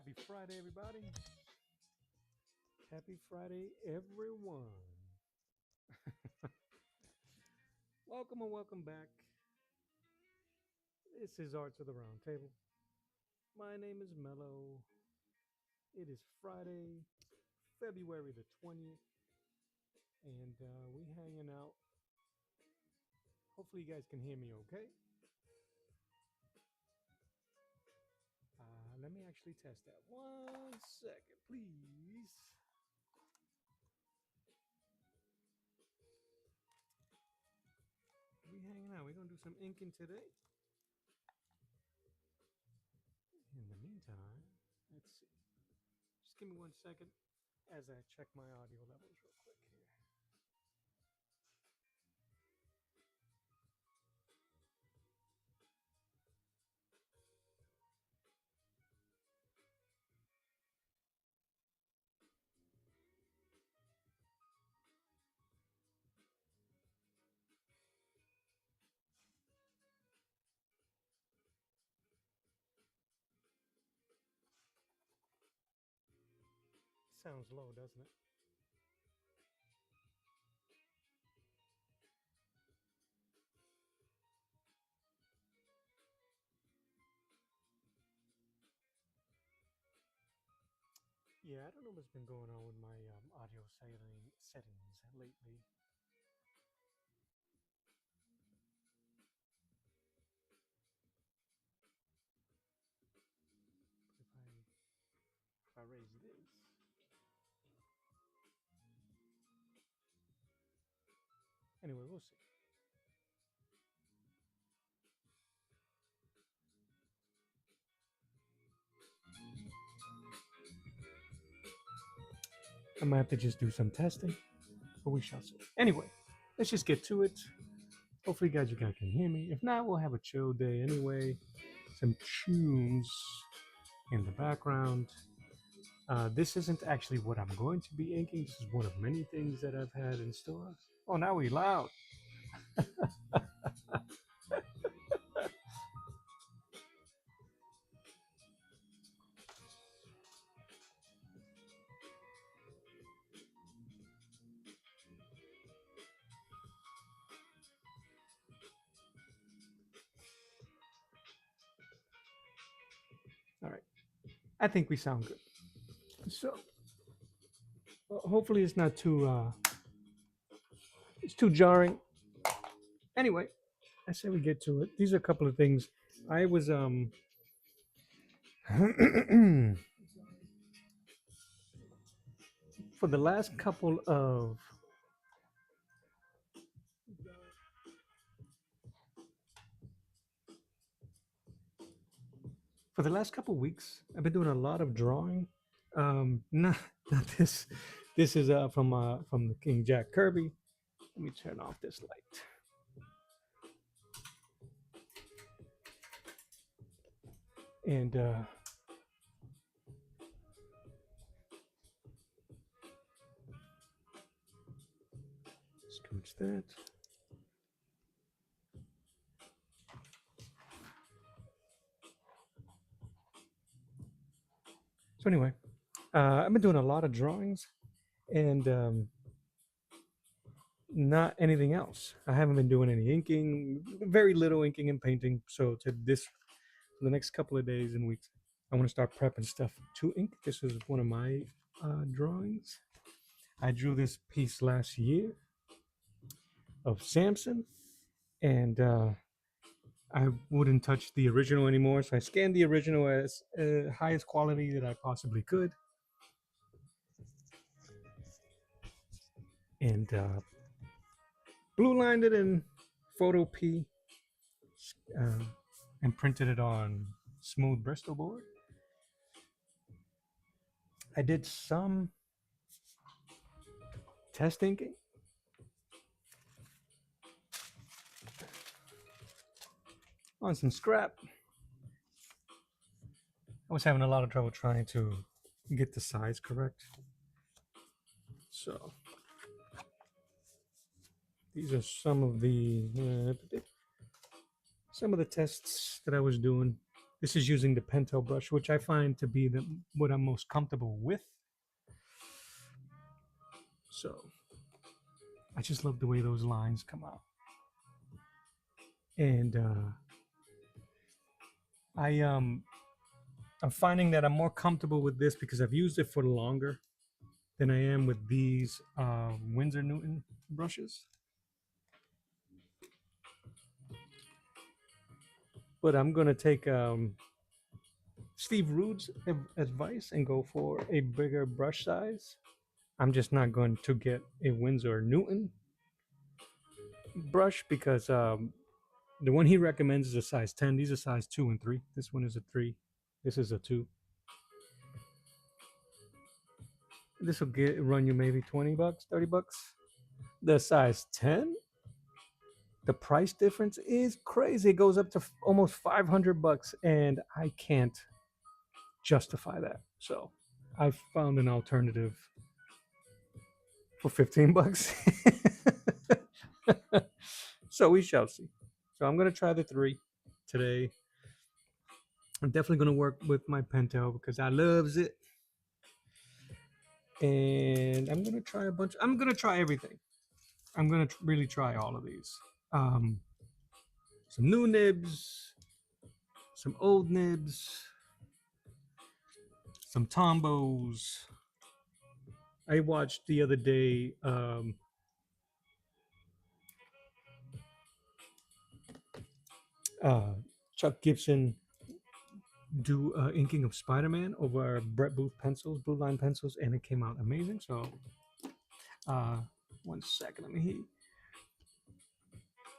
Happy Friday, everybody. Happy Friday, everyone. Welcome and welcome back. This is Arts of the Round Table. My name is Mello. It is Friday, February the 20th, and we hanging out. Hopefully, you guys can hear me okay. Let me actually test that. 1 second, please. We hanging out. We're going to do some inking today. In the meantime, let's see. Just give me 1 second as I check my audio levels real quick here. Sounds low, doesn't it? Yeah, I don't know what's been going on with my audio settings lately. If I raise this, anyway, we'll see. I might have to just do some testing, but we shall see. Anyway, let's just get to it. Hopefully, you guys can hear me. If not, we'll have a chill day anyway. Some tunes in the background. This isn't actually what I'm going to be inking. This is one of many things that I've had in store. Oh, now we loud. All right. I think we sound good. So hopefully it's not too it's too jarring. Anyway, I say we get to it. These are a couple of things. I was for the last couple of weeks, I've been doing a lot of drawing. Not not this. This is from the King Jack Kirby. Let me turn off this light. And scooch that. So anyway, I've been doing a lot of drawings and not anything else. I haven't been doing any inking, very little inking and painting. So to this, for the next couple of days and weeks, I want to start prepping stuff to ink. This is one of my drawings. I drew this piece last year of Samson, and I wouldn't touch the original anymore. So I scanned the original as highest quality that I possibly could, and blue lined it in Photo P uh, and printed it on smooth Bristol board. I did some test inking. On some scrap. I was having a lot of trouble trying to get the size correct. So these are some of the tests that I was doing. This is using the Pentel brush, which I find to be what I'm most comfortable with. So I just love the way those lines come out. And I I'm finding that I'm more comfortable with this because I've used it for longer than I am with these Winsor Newton brushes. But I'm gonna take Steve Rude's advice and go for a bigger brush size. I'm just not going to get a Winsor Newton brush because the one he recommends is a size 10. These are size 2 and 3. This one is a 3. This is a 2. This will run you maybe 20 bucks, 30 bucks. The size 10, the price difference is crazy. It goes up to almost 500 bucks and I can't justify that. So I found an alternative for 15 bucks. So we shall see. So I'm going to try the 3 today. I'm definitely going to work with my Pentel because I loves it. And I'm going to try I'm going to try everything. I'm going to really try all of these. Some new nibs, some old nibs, some Tombos. I watched the other day Chuck Gibson do inking of Spider-Man over Brett Booth pencils, blue line pencils, and it came out amazing. So, 1 second, let me hear.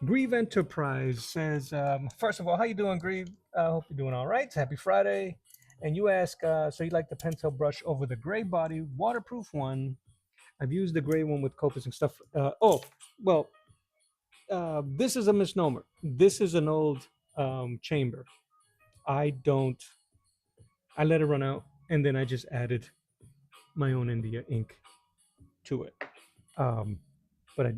Grieve Enterprise says, first of all, how you doing, Grieve? I hope you're doing all right. Happy Friday. And you ask, so you like the Pentel brush over the gray body, waterproof one. I've used the gray one with Copics and stuff. This is a misnomer. This is an old chamber. I don't, I let it run out and then I just added my own India ink to it. But I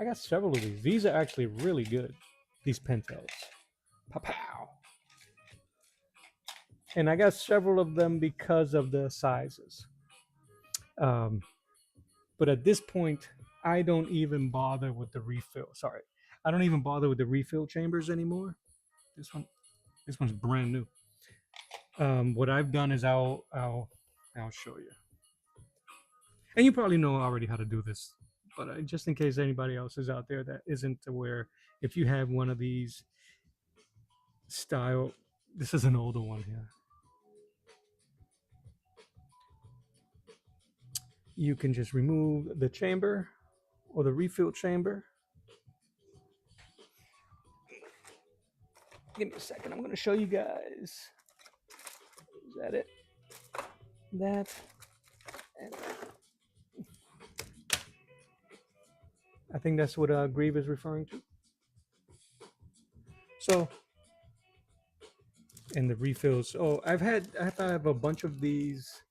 got several of these. These are actually really good, these Pentels. Pow. And I got several of them because of the sizes. But at this point, I don't even bother with the refill. Sorry, I don't even bother with the refill chambers anymore. This one's brand new. What I've done is I'll show you. And you probably know already how to do this, but just in case anybody else is out there that isn't aware, if you have one of these style, this is an older one here. You can just remove the chamber or the refill chamber. Give me a second. I'm going to show you guys. Is that it? That and that. I think that's what Grieve is referring to. So, and the refills. Oh, I have a bunch of these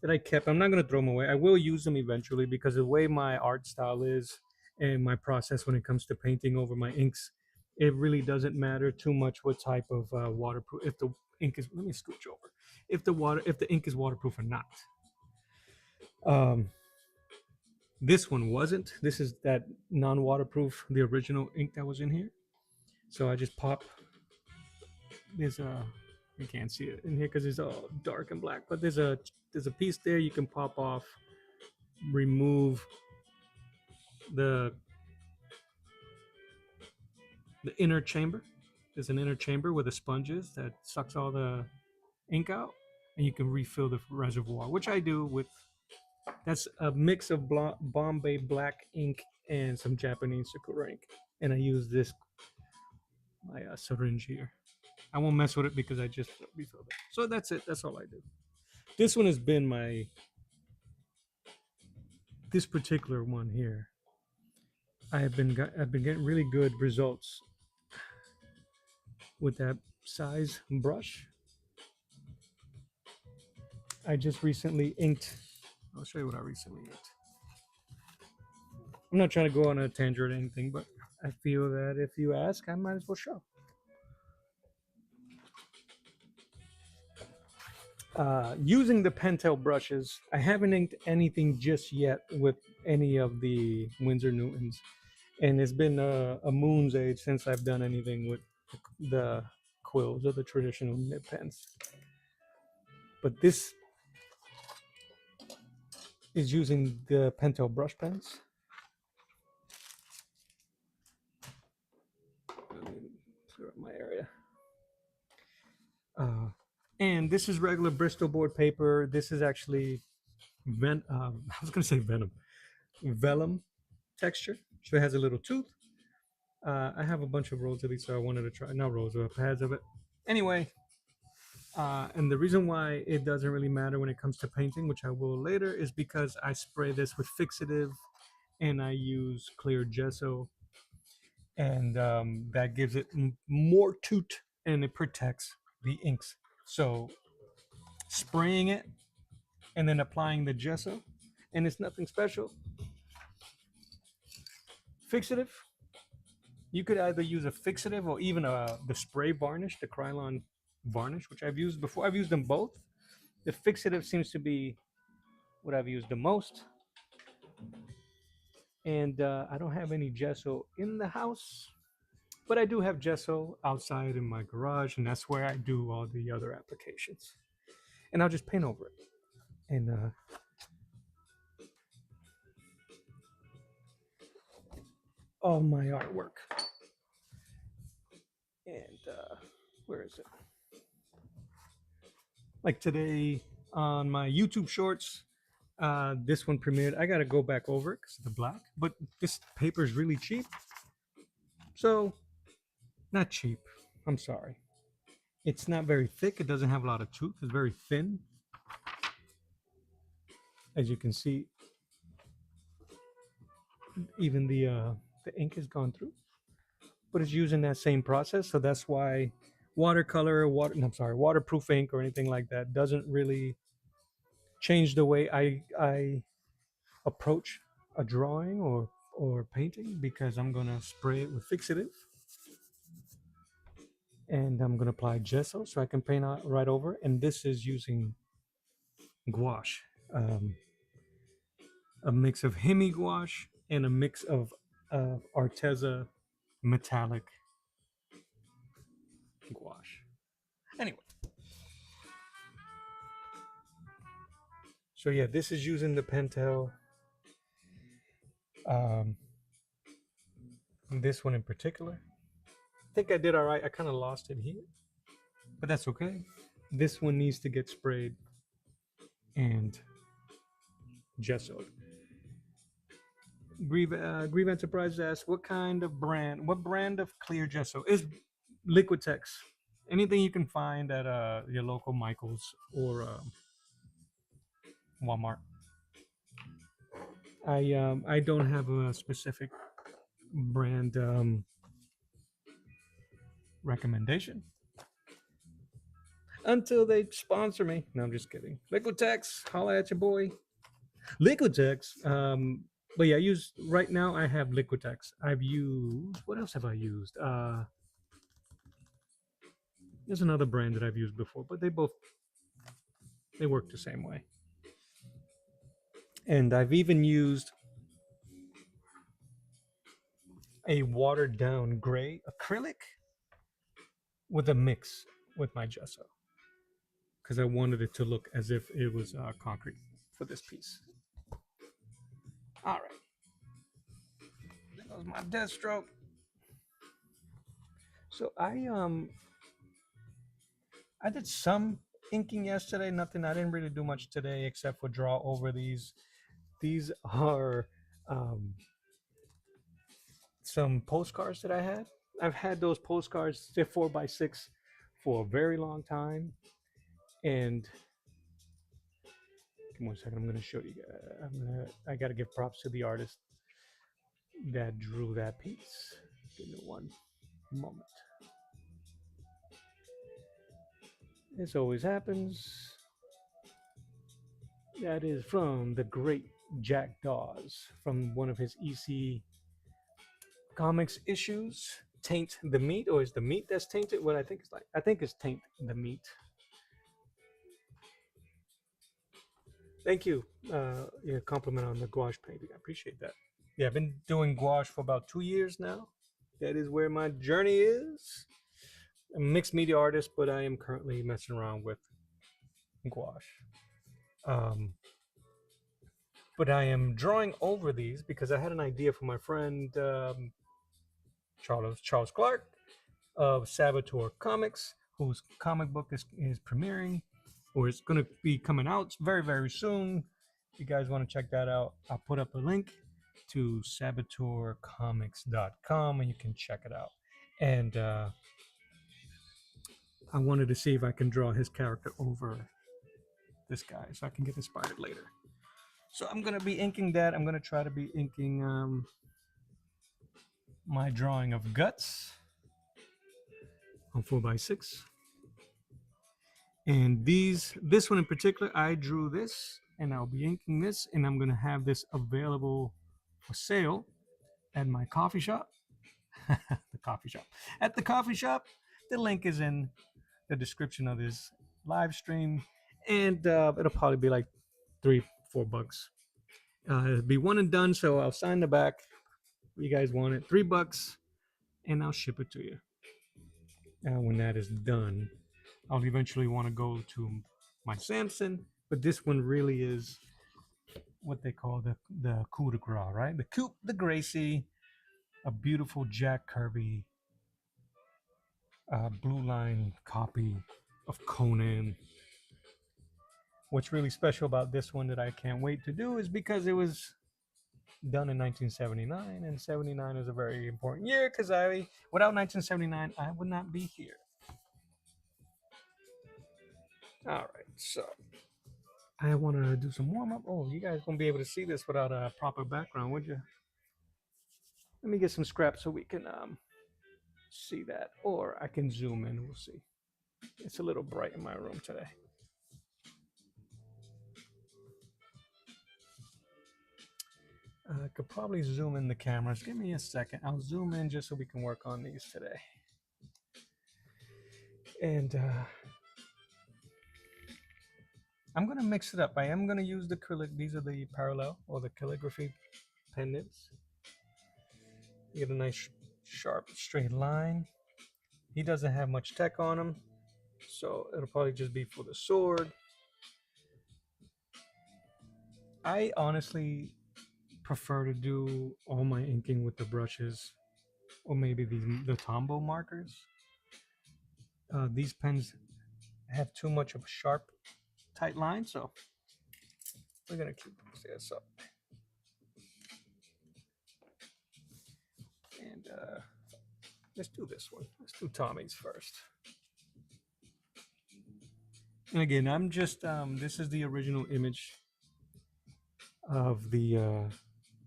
that I kept. I'm not going to throw them away. I will use them eventually because the way my art style is and my process when it comes to painting over my inks, it really doesn't matter too much what type of waterproof. If the ink is, let me scooch over. If the ink is waterproof or not. This one wasn't. This is that non-waterproof, the original ink that was in here. So I just pop. There's a, you can't see it in here because it's all dark and black. But there's a piece there you can pop off, remove the inner chamber. There's an inner chamber where the sponge is that sucks all the ink out, and you can refill the reservoir, which I do with. That's a mix of Bombay black ink and some Japanese Sakura ink, and I use this my syringe here. I won't mess with it because I just refilled it. So that's it. That's all I do. This one has been this particular one here. I've been getting really good results with that size brush. I just recently inked. I'll show you what I recently inked. I'm not trying to go on a tangent or anything, but I feel that if you ask, I might as well show. Using the Pentel brushes, I haven't inked anything just yet with any of the Winsor Newtons, and it's been a moon's age since I've done anything with the quills or the traditional nib pens. But this is using the Pentel brush pens. Let me clear up my area. Uh, and this is regular Bristol board paper. This is actually I was gonna say vellum texture. So it has a little tooth. I have a bunch of rolls of these, so I wanted to try, not rolls, pads of it. Anyway, and the reason why it doesn't really matter when it comes to painting, which I will later, is because I spray this with fixative and I use clear gesso, and that gives it more toot and it protects the inks. So spraying it and then applying the gesso, and it's nothing special. Fixative, you could either use a fixative or even the spray varnish, the Krylon varnish, which I've used before. I've used them both. The fixative seems to be what I've used the most. And I don't have any gesso in the house, but I do have gesso outside in my garage, and that's where I do all the other applications. And I'll just paint over it. And all my artwork. And where is it? Like today on my YouTube shorts, this one premiered. I got to go back over it because of the black, but this paper is really cheap. So, not cheap. I'm sorry. It's not very thick. It doesn't have a lot of tooth. It's very thin. As you can see, even the ink has gone through, but it's using that same process. So that's why watercolor, I'm sorry, waterproof ink or anything like that doesn't really change the way I approach a drawing or painting, because I'm gonna spray it with fixative and I'm gonna apply gesso so I can paint out right over. And this is using gouache, um, a mix of Hemi gouache and a mix of Arteza metallic gouache. Anyway, so yeah, this is using the Pentel. Um, this one in particular, I think I did all right. I kind of lost it here, but that's okay. This one needs to get sprayed and gessoed. Grieve Enterprise asks, what brand of clear gesso is Liquitex? Anything you can find at your local Michaels or Walmart. I don't have a specific brand recommendation until they sponsor me. No, I'm just kidding. Liquitex, holla at your boy. Liquitex. But yeah, I use right now. I have Liquitex. I've used, what else have I used? There's another brand that I've used before, but they work the same way. And I've even used a watered down gray acrylic with a mix with my gesso, because I wanted it to look as if it was concrete for this piece. All right, that was my death stroke. So I did some inking yesterday. Nothing. I didn't really do much today except for draw over these. These are some postcards that I had. I've had those postcards. They're 4x6 for a very long time, and give me 1 second. I'm going to show you. I got to give props to the artist that drew that piece. Give me 1 moment. This always happens. That is from the great Jack Dawes, from one of his EC comics issues. Taint the Meat, or is the meat that's tainted? What I think it's like. I think it's Taint the Meat. Thank you. Yeah, compliment on the gouache painting. I appreciate that. Yeah, I've been doing gouache for about 2 years now. That is where my journey is. I'm a mixed media artist, but I am currently messing around with gouache. Um, but I am drawing over these because I had an idea from my friend Charles Clark of Saboteur Comics, whose comic book is premiering or is going to be coming out very, very soon. If you guys want to check that out, I'll put up a link to saboteurcomics.com and you can check it out. And I wanted to see if I can draw his character over this guy so I can get inspired later. So I'm going to be inking that. I'm going to try to be inking my drawing of Guts on 4x6. And this one in particular, I drew this and I'll be inking this and I'm going to have this available for sale at my coffee shop. The coffee shop. At the coffee shop. The link is in the description of this live stream. And it'll probably be like $3-4. It'll be one and done. So I'll sign the back. You guys want it? $3 and I'll ship it to you. When that is done, I'll eventually want to go to my Samson, but this one really is what they call the coup de grace, right? The coupe de Gracie, a beautiful Jack Kirby blue line copy of Conan. What's really special about this one that I can't wait to do is because it was done in 1979, and 79 is a very important year because without 1979, I would not be here. All right, so I want to do some warm up. Oh, you guys won't be able to see this without a proper background, would you? Let me get some scraps so we can see that, or I can zoom in. We'll see. It's a little bright in my room today. I could probably zoom in the cameras. Give me a second. I'll zoom in just so we can work on these today. And I'm going to mix it up. I am going to use the acrylic. These are the parallel or the calligraphy pen nibs. You get a nice sharp straight line. He doesn't have much tech on him, so it'll probably just be for the sword. I honestly prefer to do all my inking with the brushes or maybe the Tombow markers. These pens have too much of a sharp, tight line, so we're gonna keep this up. And let's do this one. Let's do Tommy's first. And again, I'm just this is the original image of the.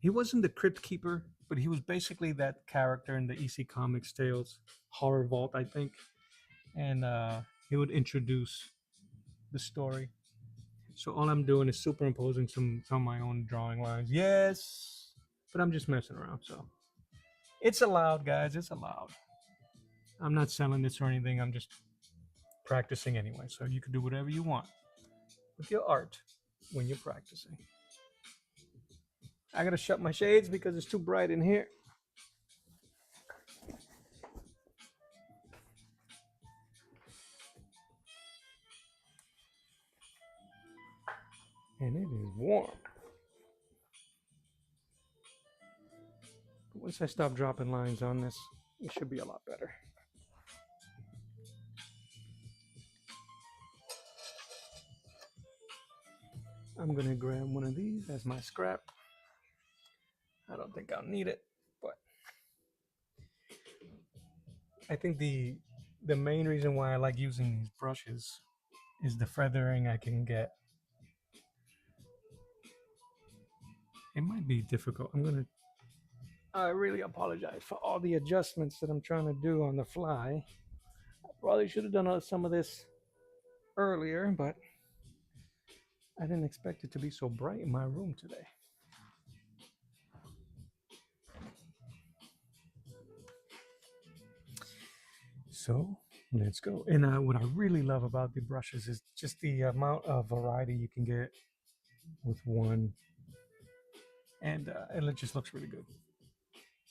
He wasn't the Crypt Keeper, but he was basically that character in the EC Comics Tales Horror Vault, I think. And he would introduce the story. So all I'm doing is superimposing some of my own drawing lines. Yes, but I'm just messing around. So it's allowed, guys. It's allowed. I'm not selling this or anything. I'm just practicing anyway. So you can do whatever you want with your art when you're practicing. I gotta shut my shades because it's too bright in here. And it is warm. But once I stop dropping lines on this, it should be a lot better. I'm gonna grab one of these as my scrap. I don't think I'll need it, but I think the main reason why I like using these brushes is the feathering I can get. It might be difficult. I really apologize for all the adjustments that I'm trying to do on the fly. I probably should have done some of this earlier, but I didn't expect it to be so bright in my room today. So let's go. And what I really love about the brushes is just the amount of variety you can get with one, and it just looks really good.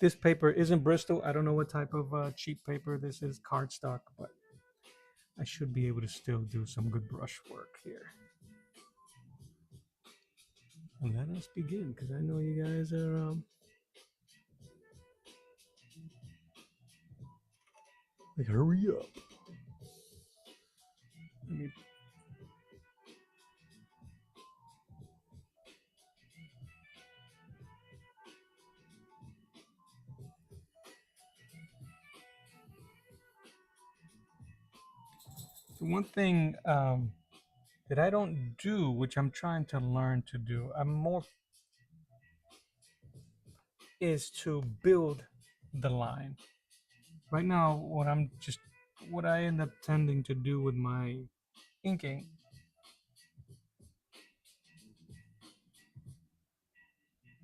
This paper isn't Bristol. I don't know what type of cheap paper this is, cardstock, but I should be able to still do some good brush work here. And let us begin, because I know you guys are like, hurry up. I mean, the one thing that I don't do, which I'm trying to learn to do, I'm more is to build the line. Right now, what I end up tending to do with my inking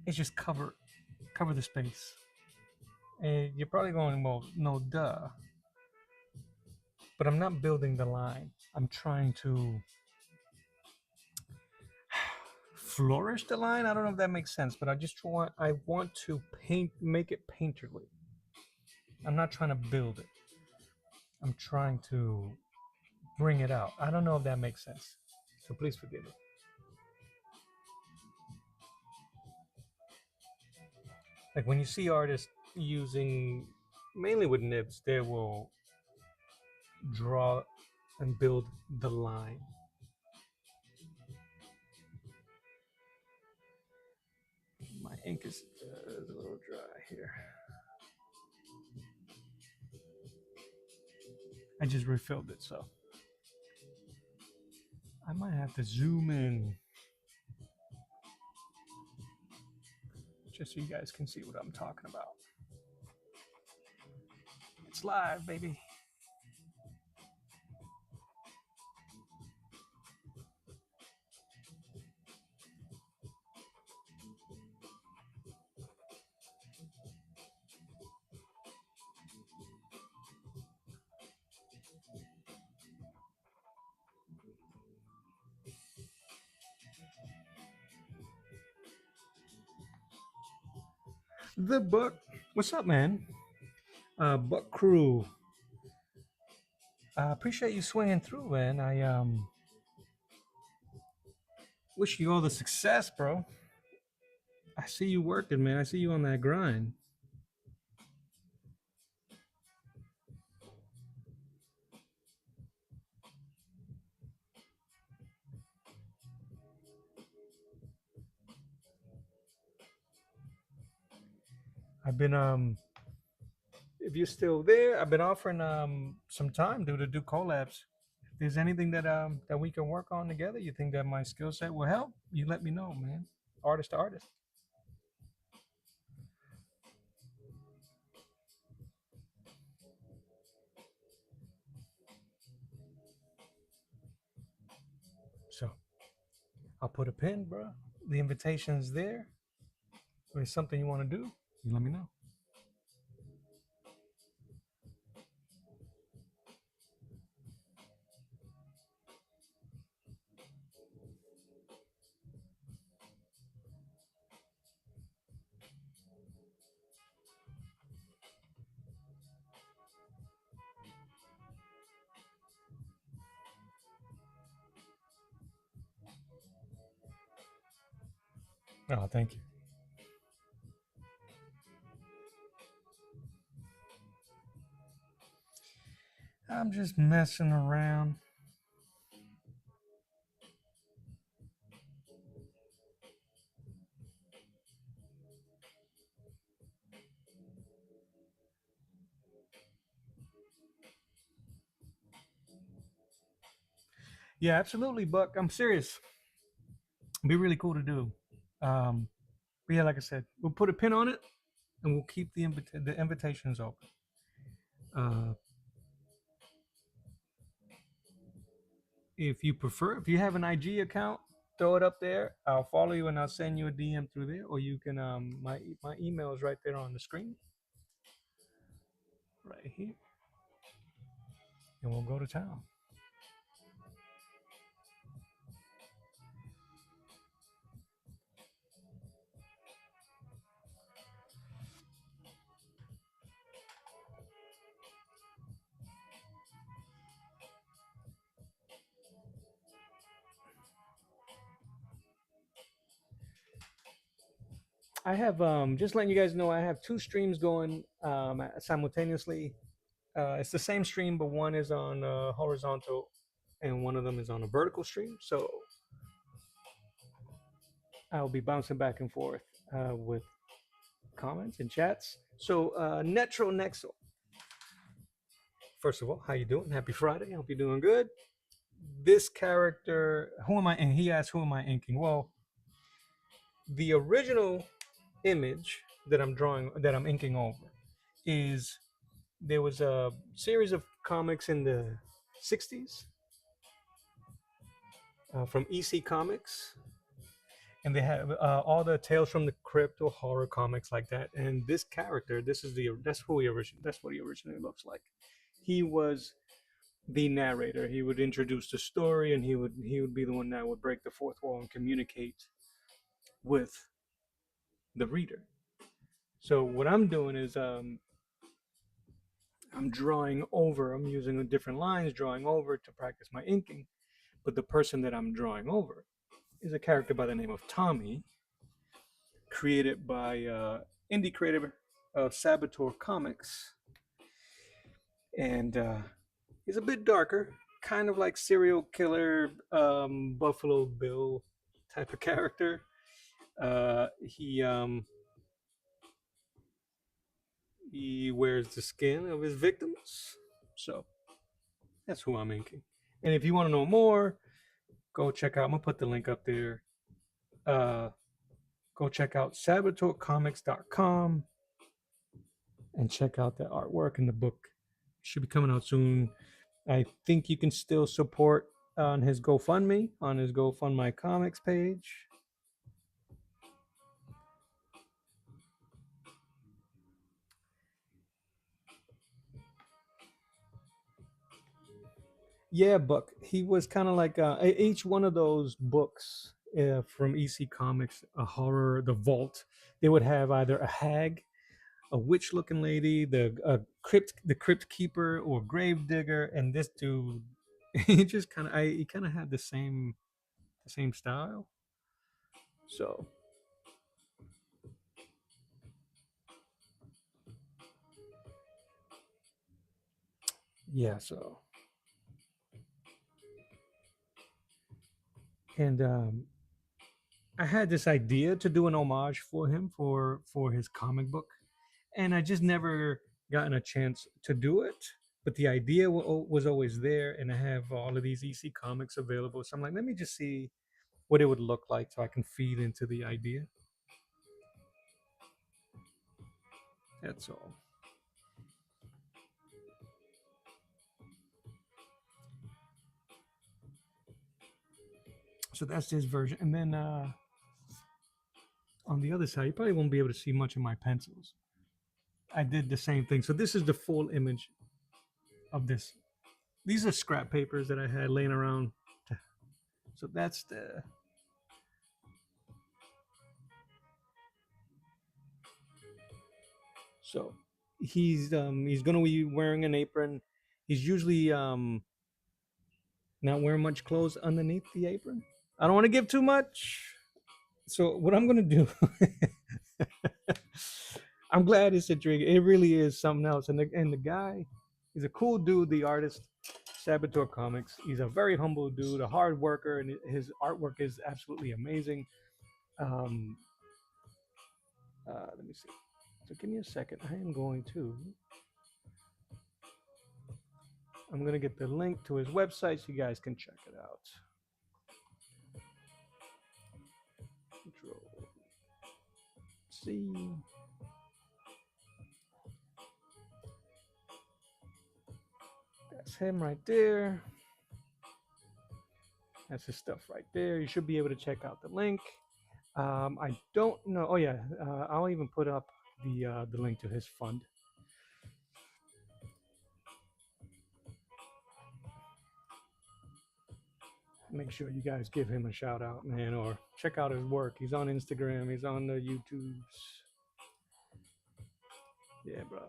is just cover the space. And you're probably going, well, no, duh. But I'm not building the line. I'm trying to flourish the line. I don't know if that makes sense, but I want to make it painterly. I'm not trying to build it. I'm trying to bring it out. I don't know if that makes sense. So please forgive me. Like when you see artists using mainly with nibs, they will draw and build the line. My ink is a little dry here. I just refilled it, so I might have to zoom in just so you guys can see what I'm talking about. It's live, baby. The Buck. What's up, man? Buck Crew. I appreciate you swinging through, man. I wish you all the success, bro. I see you working, man. I see you on that grind. I've been if you're still there, I've been offering some time to do collabs. If there's anything that we can work on together, you think that my skill set will help, you let me know, man. Artist to artist. So I'll put a pin, bro. The invitation's there. If there's something you want to do, you let me know. Oh, thank you. I'm just messing around. Yeah, absolutely, Buck. I'm serious. It'd be really cool to do. Um, but yeah, like I said, we'll put a pin on it and we'll keep the invitations open. Uh, if you prefer, if you have an IG account, throw it up there. I'll follow you and I'll send you a DM through there, or you can my email is right there on the screen, right here, and we'll go to town. I have just letting you guys know I have two streams going simultaneously. It's the same stream, but one is on horizontal, and one of them is on a vertical stream. So I'll be bouncing back and forth with comments and chats. So Netro Nexo, first of all, how you doing? Happy Friday. I hope you're doing good. This character, who am I? And he asked, who am I inking? Well, the original image that I'm drawing, that I'm inking over, is there was a series of comics in the 60s from EC Comics, and they have all the Tales from the Crypt or horror comics like that. And this character, that's what he originally looks like. He was the narrator. He would introduce the story, and he would be the one that would break the fourth wall and communicate with the reader. So what I'm doing is I'm drawing over. I'm using different lines, drawing over to practice my inking. But the person that I'm drawing over is a character by the name of Tommy, created by indie creator Saboteur Comics, and he's a bit darker, kind of like serial killer Buffalo Bill type of character. He wears the skin of his victims, so that's who I'm inking. And if you want to know more, go check out. I'm gonna put the link up there. Uh, Go check out saboteurcomics.com and check out the artwork and the book. It should be coming out soon. I think you can still support on his GoFundMe, on his GoFundMe comics page. Yeah, Buck. He was kind of like each one of those books from EC Comics, a horror, the Vault. They would have either a hag, a witch-looking lady, the crypt keeper, or grave digger, and this dude, he kind of had the same style. So yeah, so and I had this idea to do an homage for him for his comic book, and I just never gotten a chance to do it. But the idea was always there, and I have all of these EC comics available. So I'm like, let me just see what it would look like, so I can feed into the idea. That's all. So that's this version, and then on the other side, you probably won't be able to see much of my pencils. I did the same thing. So this is the full image of this. These are scrap papers that I had laying around. So that's the. So he's gonna be wearing an apron. He's usually not wearing much clothes underneath the apron. I don't want to give too much. So what I'm gonna do, I'm glad it's a drink. It really is something else. And the guy, he's a cool dude. The artist, Saboteur Comics. He's a very humble dude, a hard worker, and his artwork is absolutely amazing. Um, let me see. So give me a second. I'm gonna get the link to his website so you guys can check it out. Control C. That's him right there. That's his stuff right there. You should be able to check out the link. I don't know. Oh yeah, I'll even put up the link to his fund. Make sure you guys give him a shout out, man, or check out his work. He's on Instagram. He's on the YouTubes. Yeah, bro.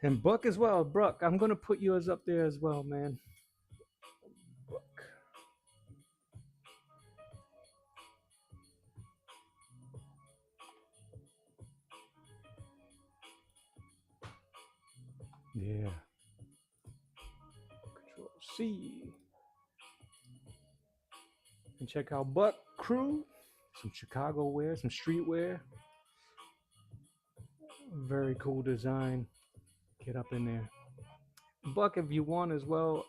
And Buck as well. Buck, I'm gonna put yours up there as well, man. Buck. Yeah. Control C. And check out Buck Crew. Some Chicago wear, some streetwear. Very cool design. Get up in there. Buck, if you want as well,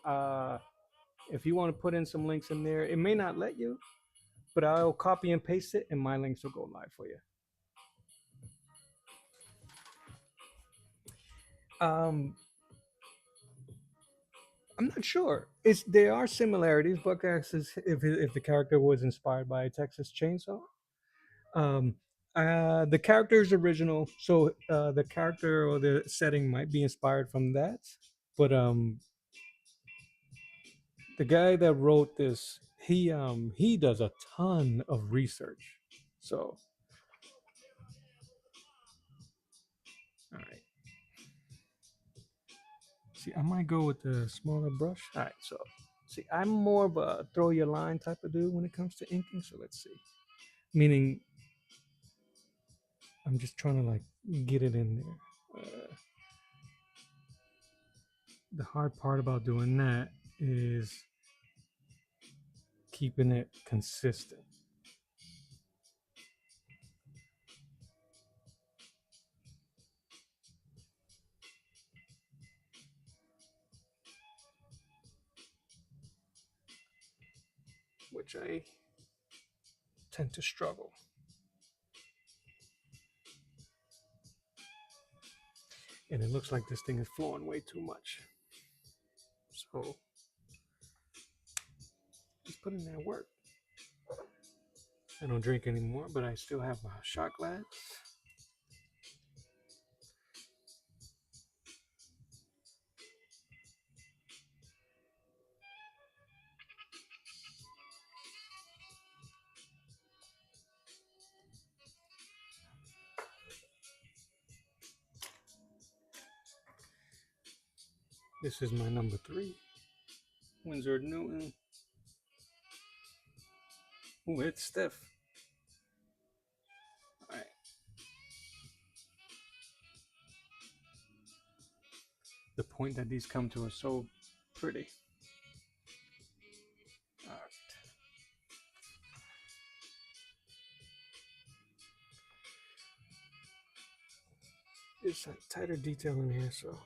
if you want to put in some links in there, it may not let you, but I'll copy and paste it and my links will go live for you. Um, I'm not sure. It's there are similarities. Buck acts as if the character was inspired by a Texas Chainsaw. Um, the character is original, so the character or the setting might be inspired from that. But the guy that wrote this, he does a ton of research. So, all right. See, I might go with the smaller brush. All right. So, see, I'm more of a throw your line type of dude when it comes to inking. So let's see. Meaning, I'm just trying to like get it in there. The hard part about doing that is keeping it consistent, which I tend to struggle. And it looks like this thing is flowing way too much. So just put in that work. I don't drink anymore, but I still have a shot glass. This is my number 3, Windsor Newton. Ooh, it's stiff. All right. The point that these come to is so pretty. All right. It's a tighter detail in here, so.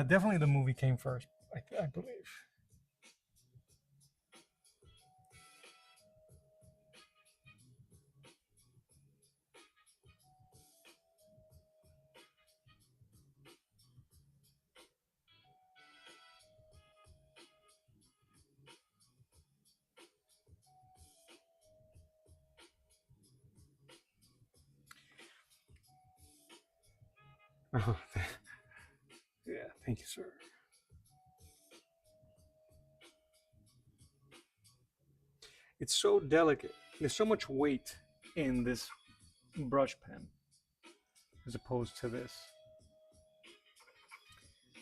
Definitely the movie came first, I believe. Uh-huh. Yeah, thank you, sir. It's so delicate. There's so much weight in this brush pen as opposed to this.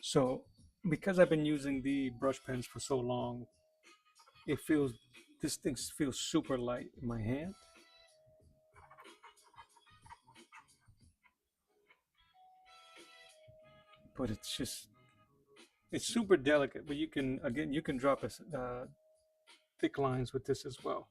So, because I've been using the brush pens for so long, it feels this thing feels super light in my hand. But it's super delicate. But you can again you can drop thick lines with this as well.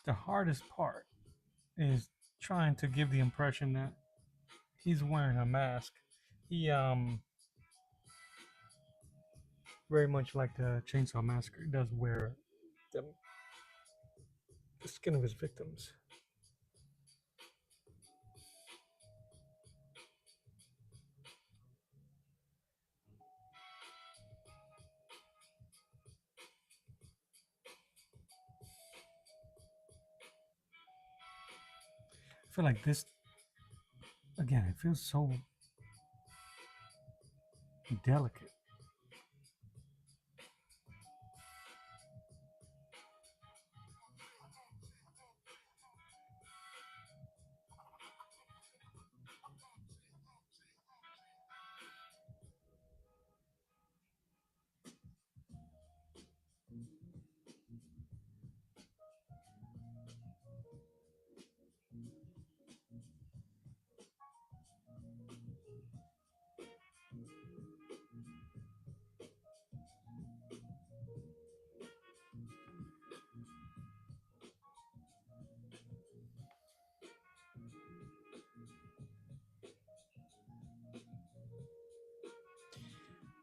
Yeah, the hardest part is trying to give the impression that he's wearing a mask. He very much like the Chainsaw Massacre does wear the skin of his victims. I feel like this again. It feels so delicate.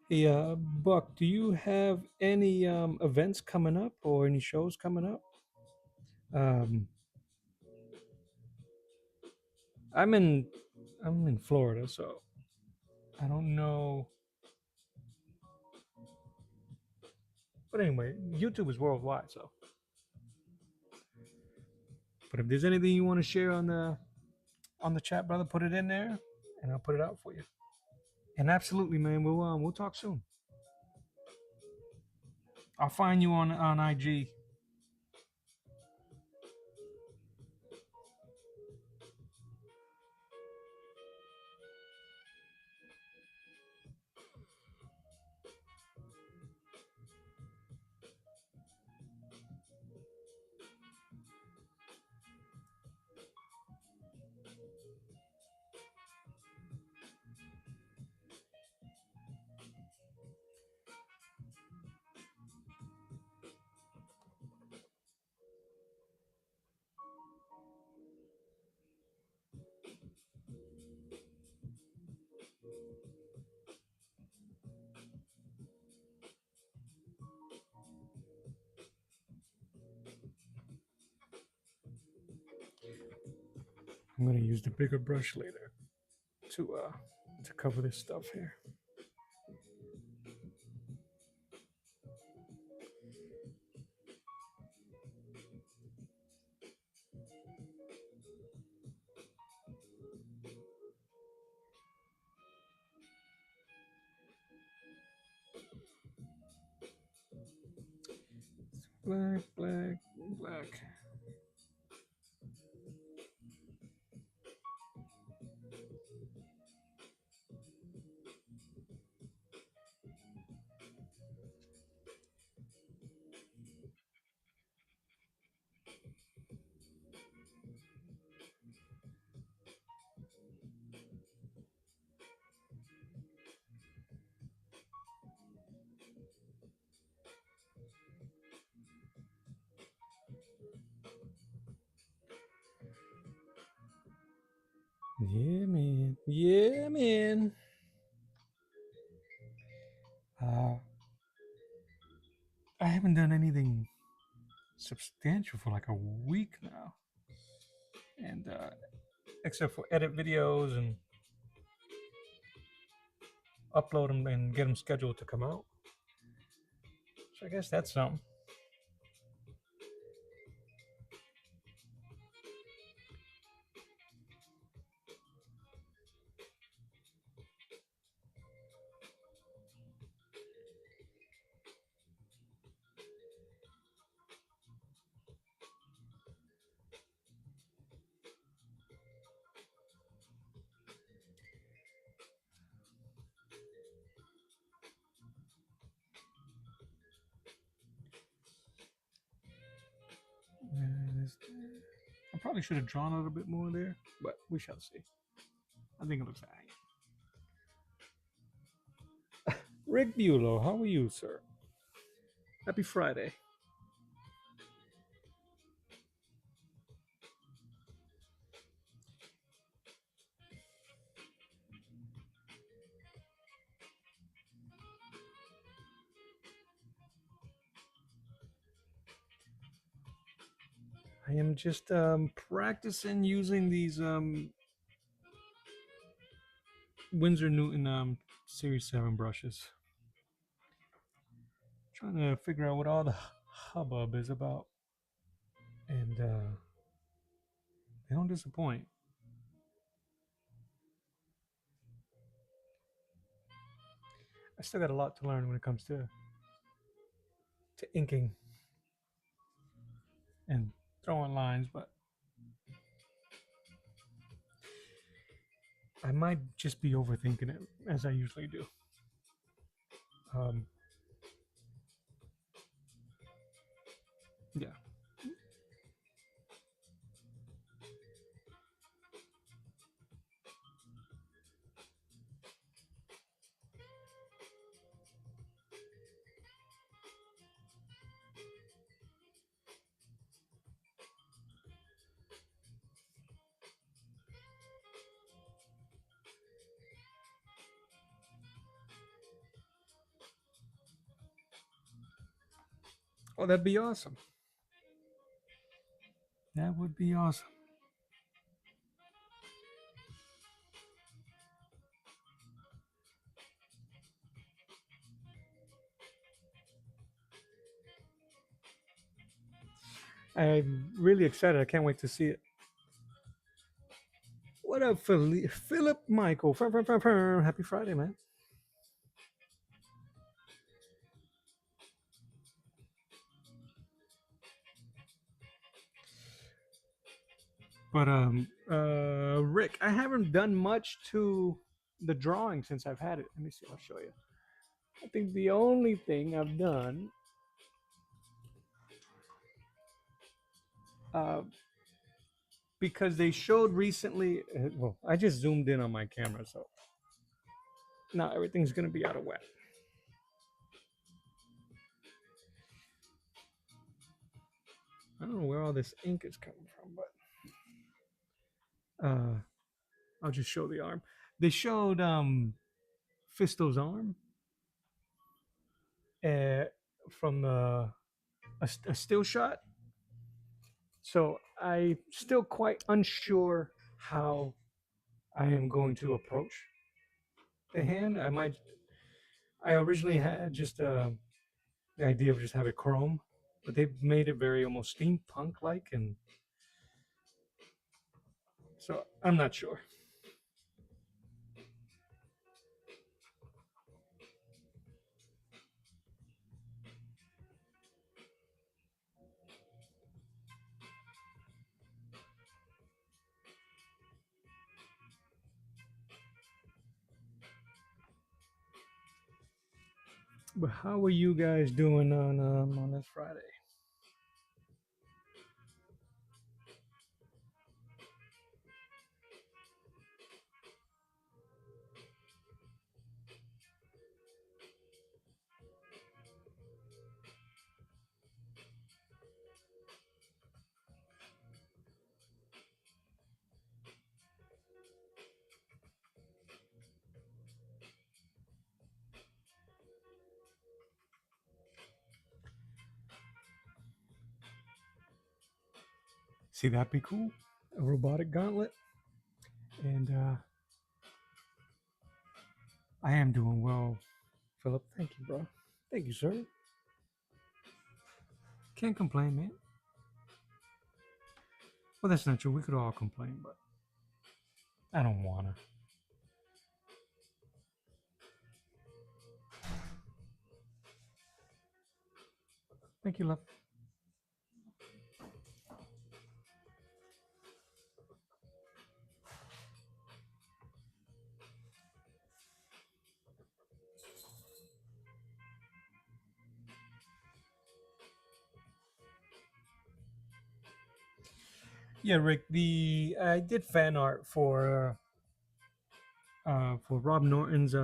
Hey, Buck, do you have any events coming up or any shows coming up? Um, I'm in I'm in Florida, so I don't know. But anyway, YouTube is worldwide, so. But if there's anything you want to share on the chat, brother, put it in there, and I'll put it out for you. And absolutely, man, we'll talk soon. I'll find you on IG. I'm gonna use the bigger brush later to cover this stuff here. Black, black, black. Yeah, man. Yeah, man. Uh, I haven't done anything substantial for like a week now, and except for edit videos and upload them and get them scheduled to come out. So I guess that's something. I probably should have drawn a little bit more there, but we shall see. I think it looks alright. Rick Bulow, how are you, sir? Happy Friday. I am just practicing using these Winsor Newton Series 7 brushes. Trying to figure out what all the hubbub is about. And they don't disappoint. I still got a lot to learn when it comes to inking and throwing lines, but I might just be overthinking it as I usually do. Um, yeah. Oh, that'd be awesome. That would be awesome. I'm really excited. I can't wait to see it. What up, Philip Michael? Happy Friday, man. But Rick, I haven't done much to the drawing since I've had it. Let me see. I'll show you. I think the only thing I've done, uh, because they showed recently. Well, I just zoomed in on my camera, so now everything's gonna be out of whack. I don't know where all this ink is coming from, but I'll just show the arm. They showed Fisto's arm uh, from a still shot. So I'm still quite unsure how I am going to approach the hand. I might. I originally had just the idea of just have it chrome, but they've made it very almost steampunk like, and so I'm not sure. But how are you guys doing on this Friday? See, that'd be cool. A robotic gauntlet, and I am doing well, Philip. Thank you, bro. Thank you, sir. Can't complain, man. Well, that's not true. We could all complain, but I don't wanna. Thank you, love. Yeah, Rick. The I did fan art for Rob Norton's. It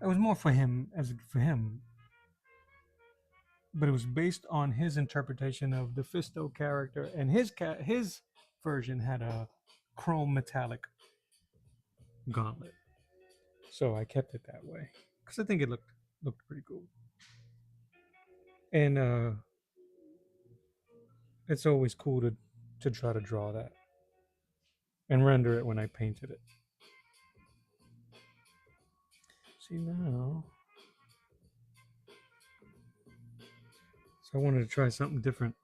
was more for him as for him, but it was based on his interpretation of the Fisto character, and his version had a chrome metallic gauntlet. So I kept it that way because I think it looked pretty cool. And it's always cool to try to draw that and render it when I painted it. See now, so I wanted to try something different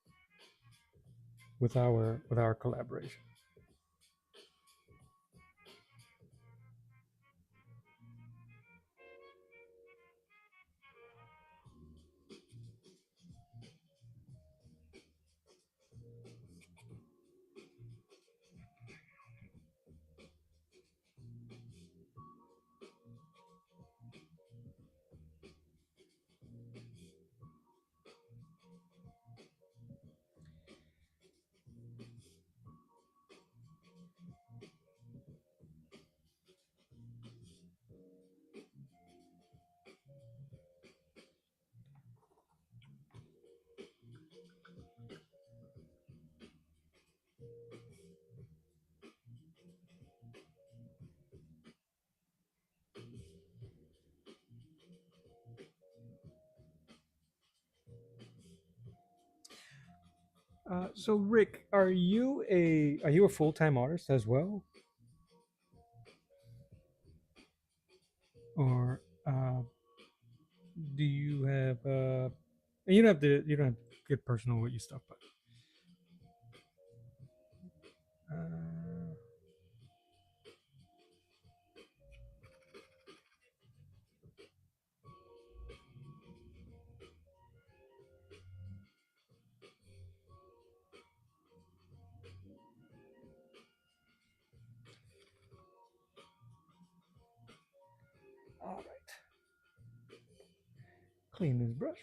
with our collaboration. So Rick, are you a full time artist as well, or do you have you don't have to get personal with your stuff, but uh, all right, clean this brush.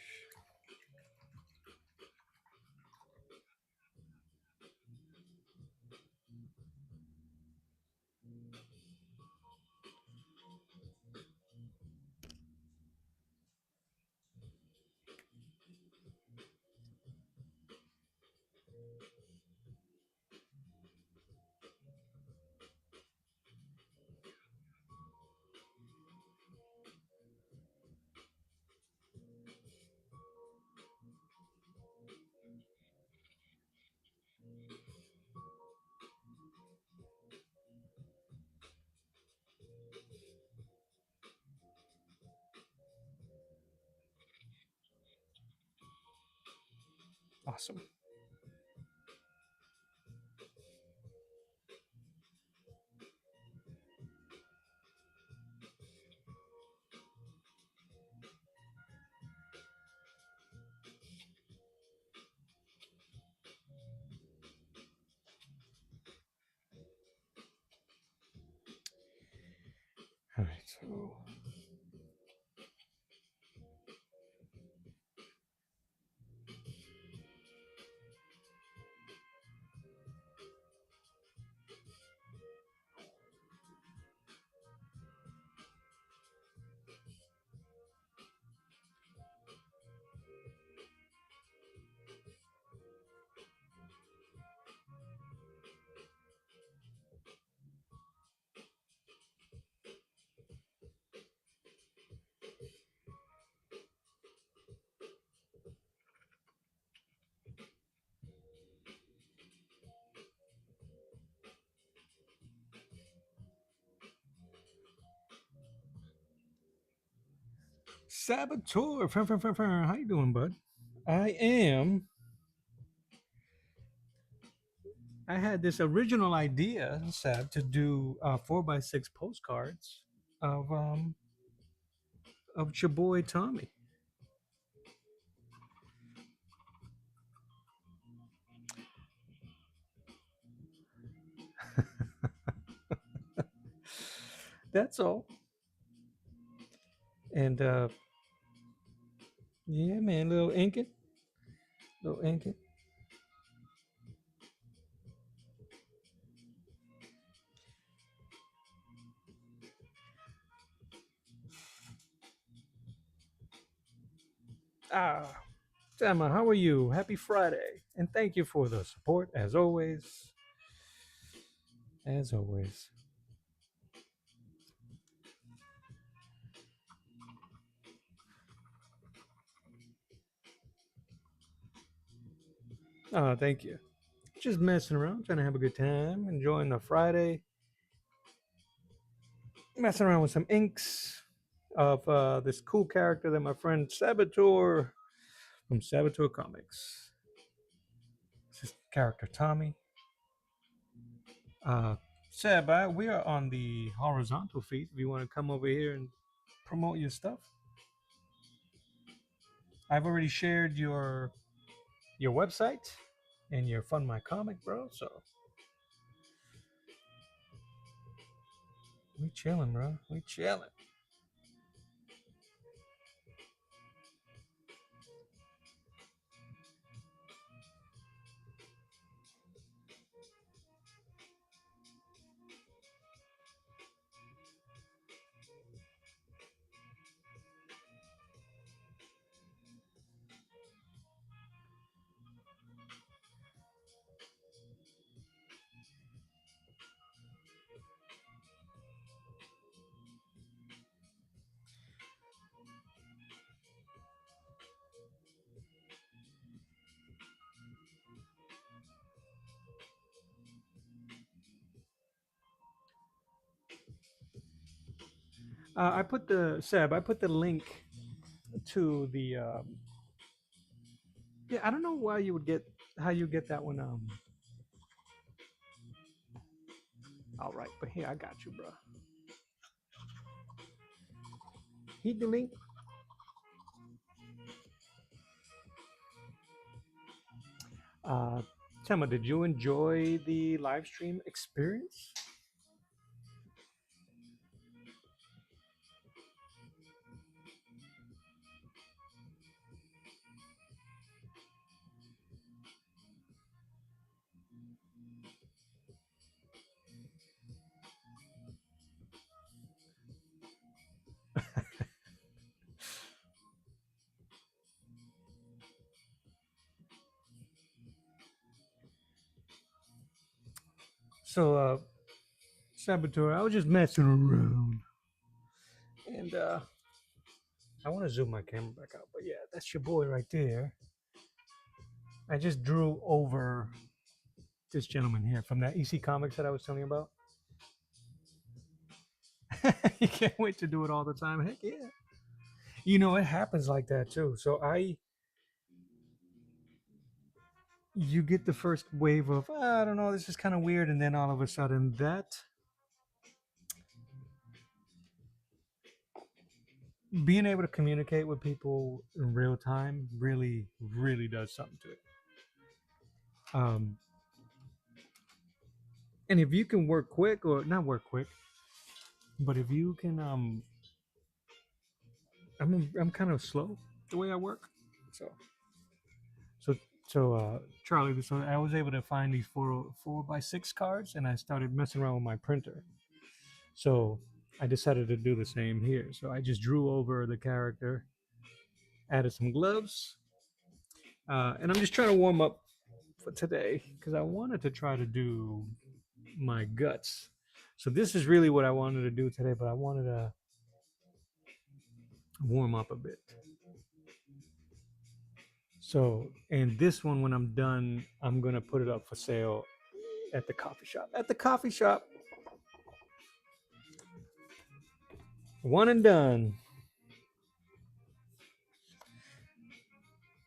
Awesome. All right, so Saboteur, how you doing, bud? I am. I had this original idea, Sab, to do 4x6 postcards of um of your boy Tommy. That's all. And yeah, man, little inking. Ah, Emma, how are you? Happy Friday, and thank you for the support as always. As always. Oh, thank you. Just messing around, trying to have a good time, enjoying the Friday, messing around with some inks of this cool character that my friend Saboteur from Saboteur Comics. This is character Tommy. Uh, Seb, we are on the horizontal feed. If you want to come over here and promote your stuff, I've already shared your website and your Fund My Comic, bro. So we chilling, bro. We chilling. I put the Seb. I put the link to the. Yeah, I don't know why you would get how you get that one. All right, but here I got you, bro. Hit the link. Uh, Tema, did you enjoy the live stream experience? So, Saboteur, I was just messing around, and I want to zoom my camera back out, but yeah, that's your boy right there. I just drew over this gentleman here from that EC Comics that I was telling you about. You can't wait to do it all the time. Heck yeah. You know, it happens like that too. So you get the first wave of, I don't know, this is kind of weird. And then all of a sudden that being able to communicate with people in real time really, really does something to it. Um, and if you can work quick or not work quick, but if you can, I'm kind of slow the way I work. So, so, so, Charlie, so I was able to find these 4x6 cards and I started messing around with my printer. So I decided to do the same here. So I just drew over the character, added some gloves, and I'm just trying to warm up for today because I wanted to try to do my guts. So this is really what I wanted to do today, but I wanted to warm up a bit. So, and this one, when I'm done, I'm gonna put it up for sale at the coffee shop. At the coffee shop, one and done.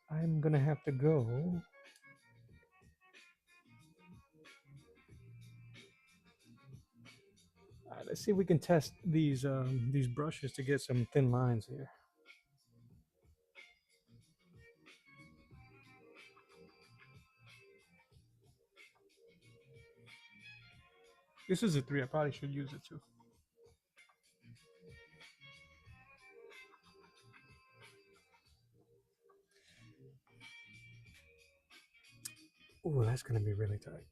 I'm gonna have to go. Let's see if we can test these brushes to get some thin lines here. This is a 3. I probably should use it too. Oh, that's gonna be really tight.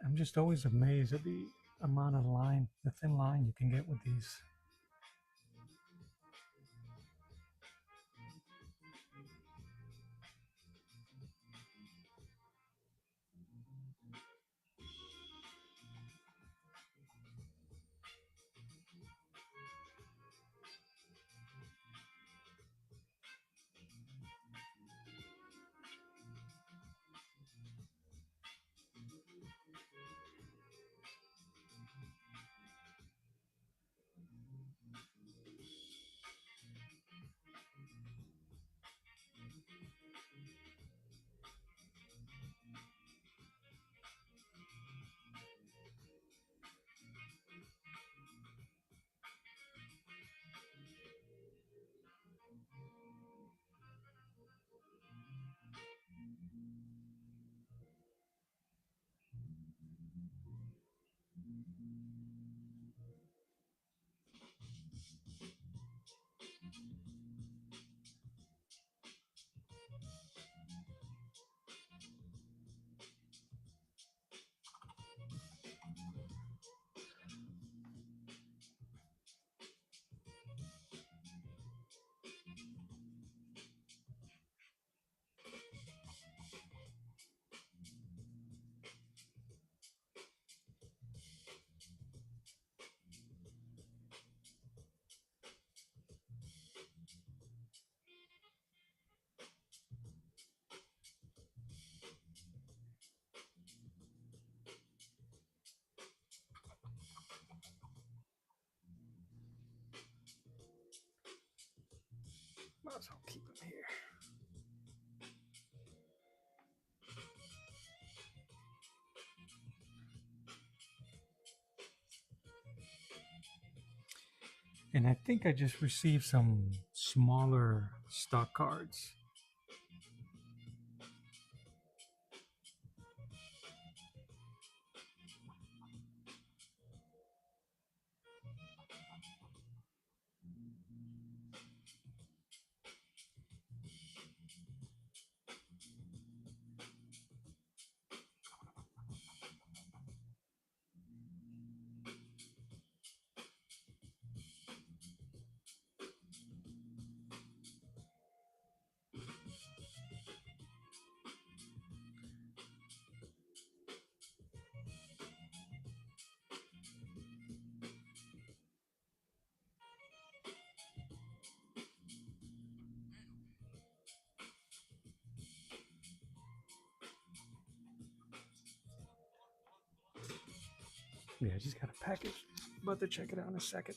I'm just always amazed at the amount of line, the thin line you can get with these. Might as well keep them here. And I think I just received some smaller stock cards. Yeah, I just got a package. About to check it out in a second.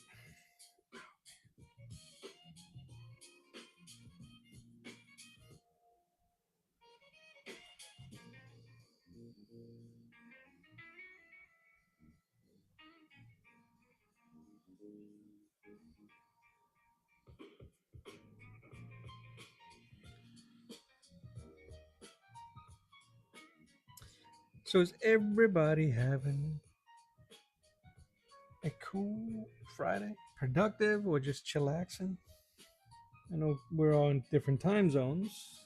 So is everybody having a cool Friday? Productive or just chillaxing? I know we're all in different time zones.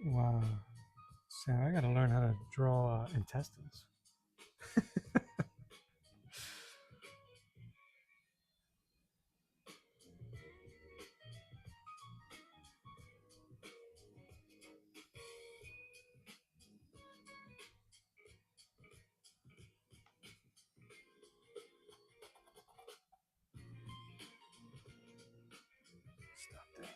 Wow. So I gotta learn how to draw intestines. Stop that.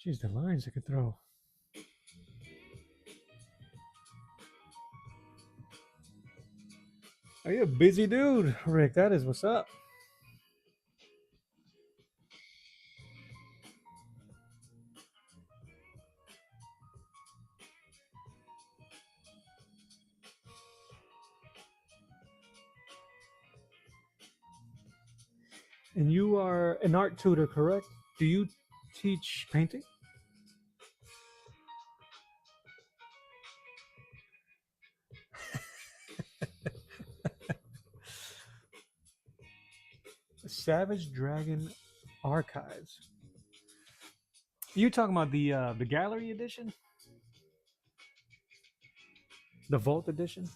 Jeez, the lines I could throw. Are you a busy dude, Rick? That is what's up. And you are an art tutor, correct? Do you teach painting? Savage Dragon Archives. You talking about the gallery edition, the Vault edition?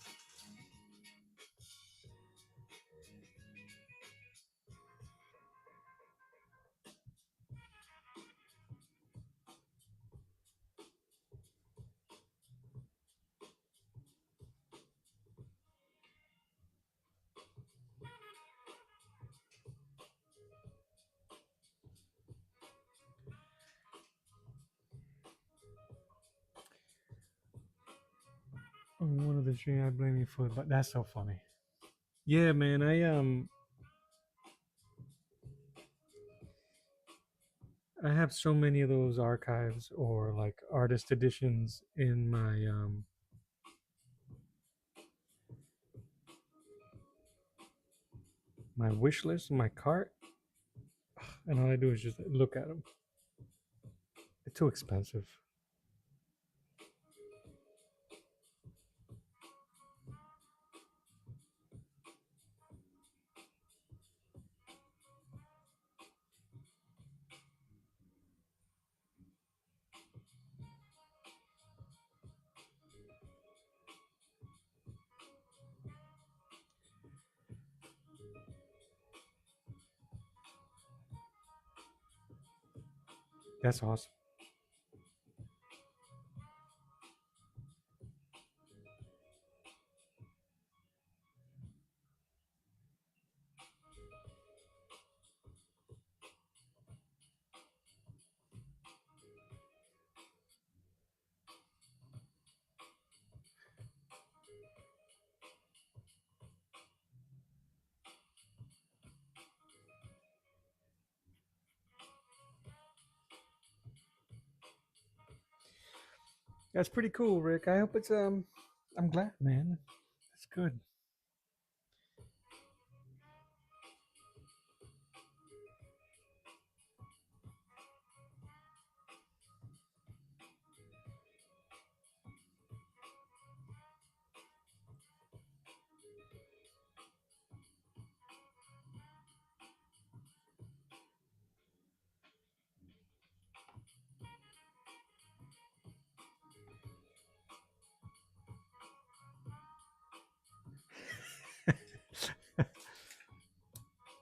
One of the dream I blame you for, but that's so funny. Yeah, man. I have so many of those archives or like artist editions in my wish list, my cart, and all I do is just look at them. It's too expensive. That's awesome. That's pretty cool, Rick. I hope it's. I'm glad, man. That's good.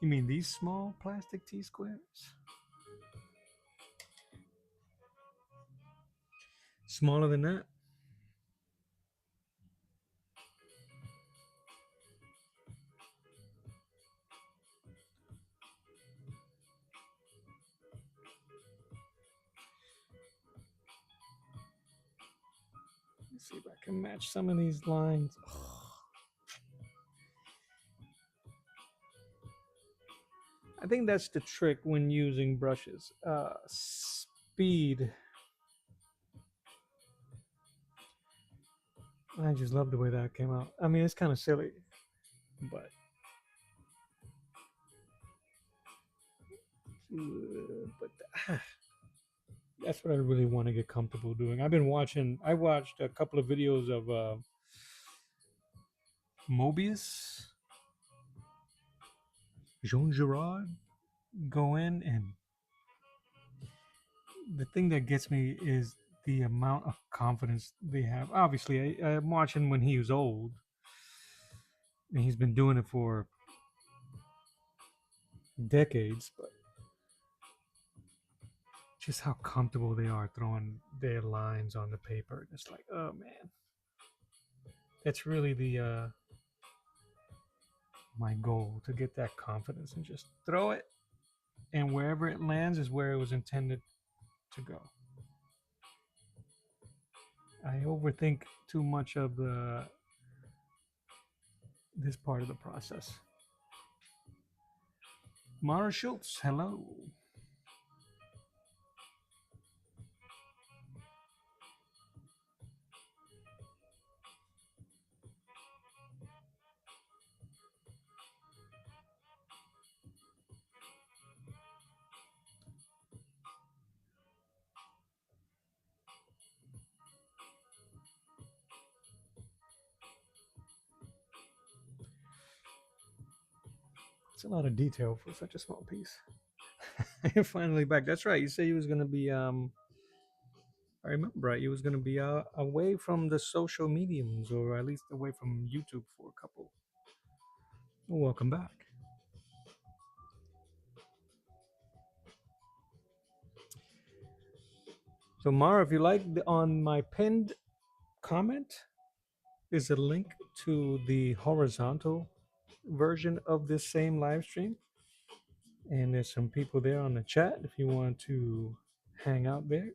You mean these small plastic T squares? Smaller than that? Let's see if I can match some of these lines. I think that's the trick when using brushes. Speed. I just love the way that came out. I mean, it's kind of silly, but but that's what I really want to get comfortable doing. I've been watching. I watched a couple of videos of Mobius, Jean Girard go in, and the thing that gets me is the amount of confidence they have. Obviously, I'm watching when he was old, and he's been doing it for decades, but just how comfortable they are throwing their lines on the paper. It's like, oh man, that's really the my goal to get that confidence and just throw it, and wherever it lands is where it was intended to go. I overthink too much of the this part of the process. Mara Schultz, hello. It's a lot of detail for such a small piece. Finally back. That's right. You said he was gonna be I remember right, you was gonna be away from the social mediums, or at least away from YouTube for a couple. Well, welcome back. So Mara, if you like, on my pinned comment is a link to the horizontal version of this same live stream, and there's some people there on the chat. If you want to hang out there,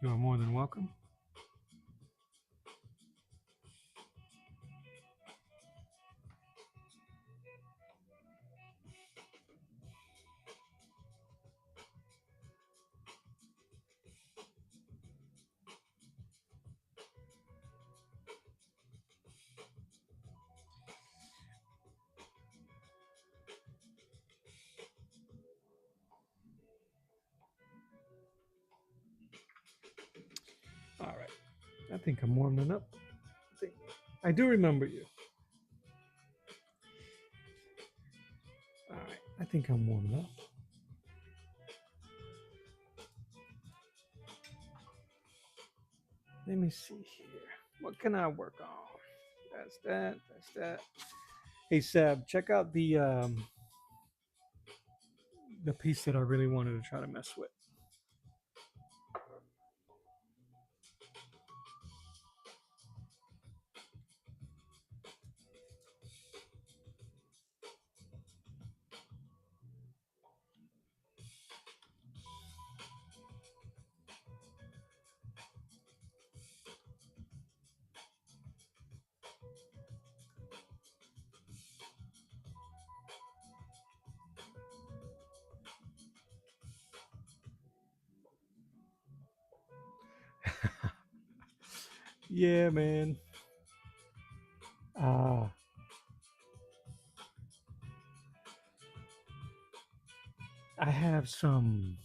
you are more than welcome. All right, I think I'm warming up. I do remember you. All right, I think I'm warming up. Let me see here. What can I work on? That's that. That's that. Hey Seb, check out the piece that I really wanted to try to mess with. Yeah, man. Uh, I have some.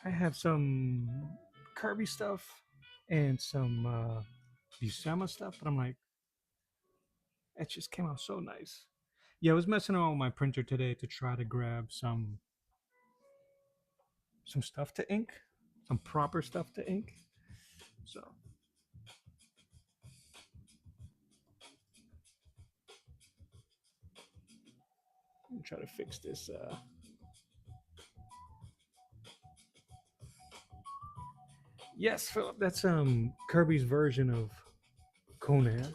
I have some Kirby stuff and some Buscema stuff, but I'm like, it just came out so nice. Yeah, I was messing around with my printer today to try to grab some stuff to ink, some proper stuff to ink. So I'm try to fix this. Yes, Philip, that's Kirby's version of Conan.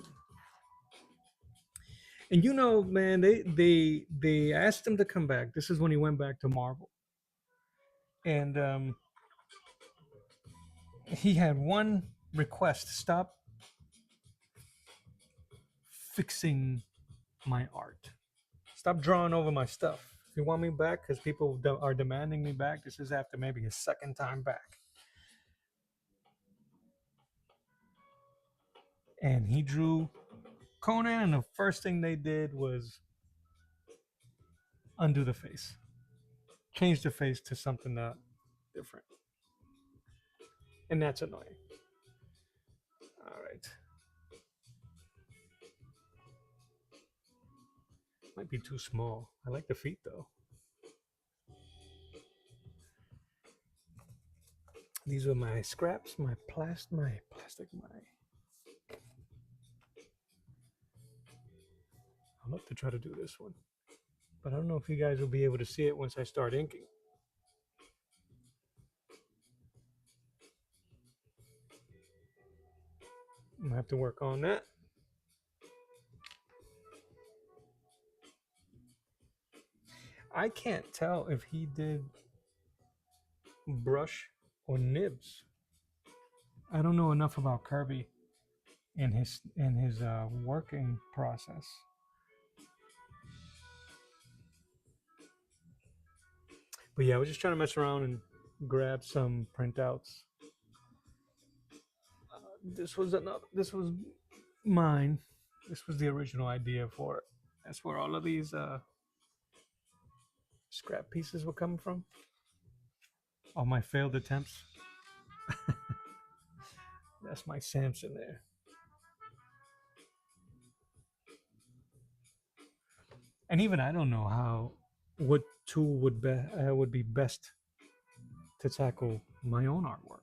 And you know, man, they asked him to come back. This is when he went back to Marvel, and he had one request: stop fixing my art. Stop drawing over my stuff. If you want me back, because people are demanding me back, this is after maybe his second time back. And he drew Conan, and the first thing they did was undo the face, change the face to something different. And that's annoying. All right. Might be too small. I like the feet though. These are my scraps, my plastic, my. I'd love to try to do this one, but I don't know if you guys will be able to see it once I start inking. I'm gonna have to work on that. I can't tell if he did brush or nibs. I don't know enough about Kirby and his working process. But yeah, I was just trying to mess around and grab some printouts. This was another. This was mine. This was the original idea for it. That's where all of these scrap pieces were coming from. All my failed attempts. That's my Samson there. And even I don't know how what tool would be best to tackle my own artwork.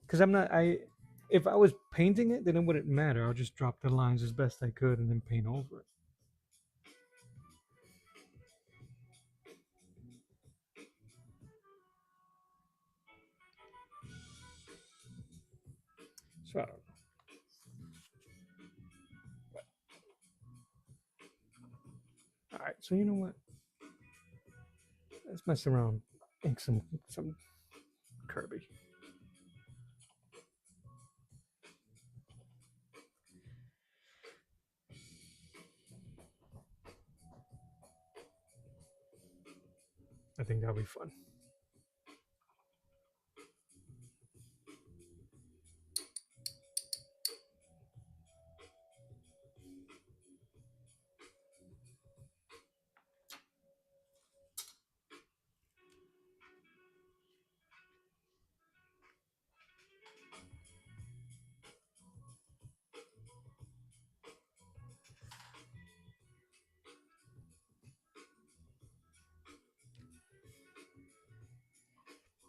Because I'm not I if I was painting it, then it wouldn't matter. I'll just drop the lines as best I could and then paint over it. So I don't know. All right. So you know what? Let's mess around. Ink some Kirby. I think that'll be fun.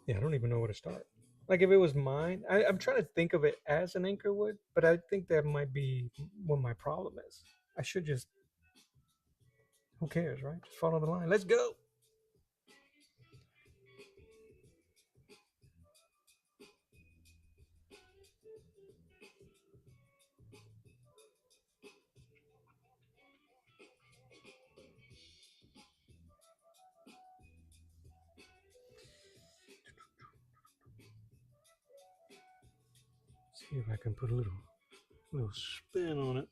Yeah, I don't even know where to start. Like if it was mine, I'm trying to think of it as an anchor would, but I think that might be what my problem is. I should just, who cares, right? Just follow the line. Let's go. See if I can put a little spin on it.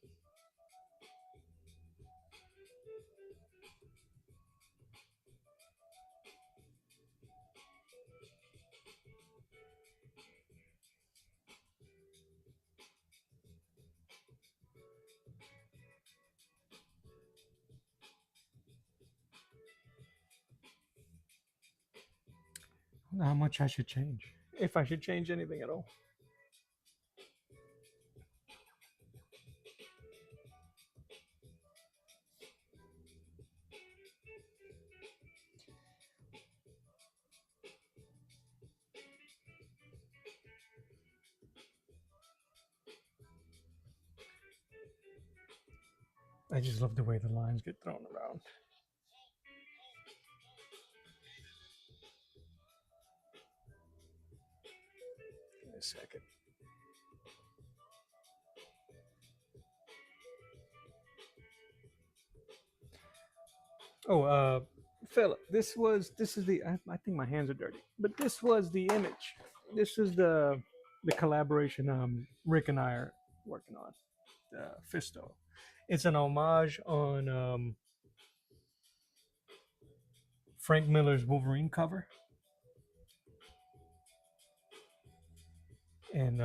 I wonder how much I should change, if I should change anything at all. I just love the way the lines get thrown around. Give me a second. Oh, Philip, this is the. I think my hands are dirty, but this was the image. This is the collaboration Rick and I are working on. Fisto. It's an homage on Frank Miller's Wolverine cover, and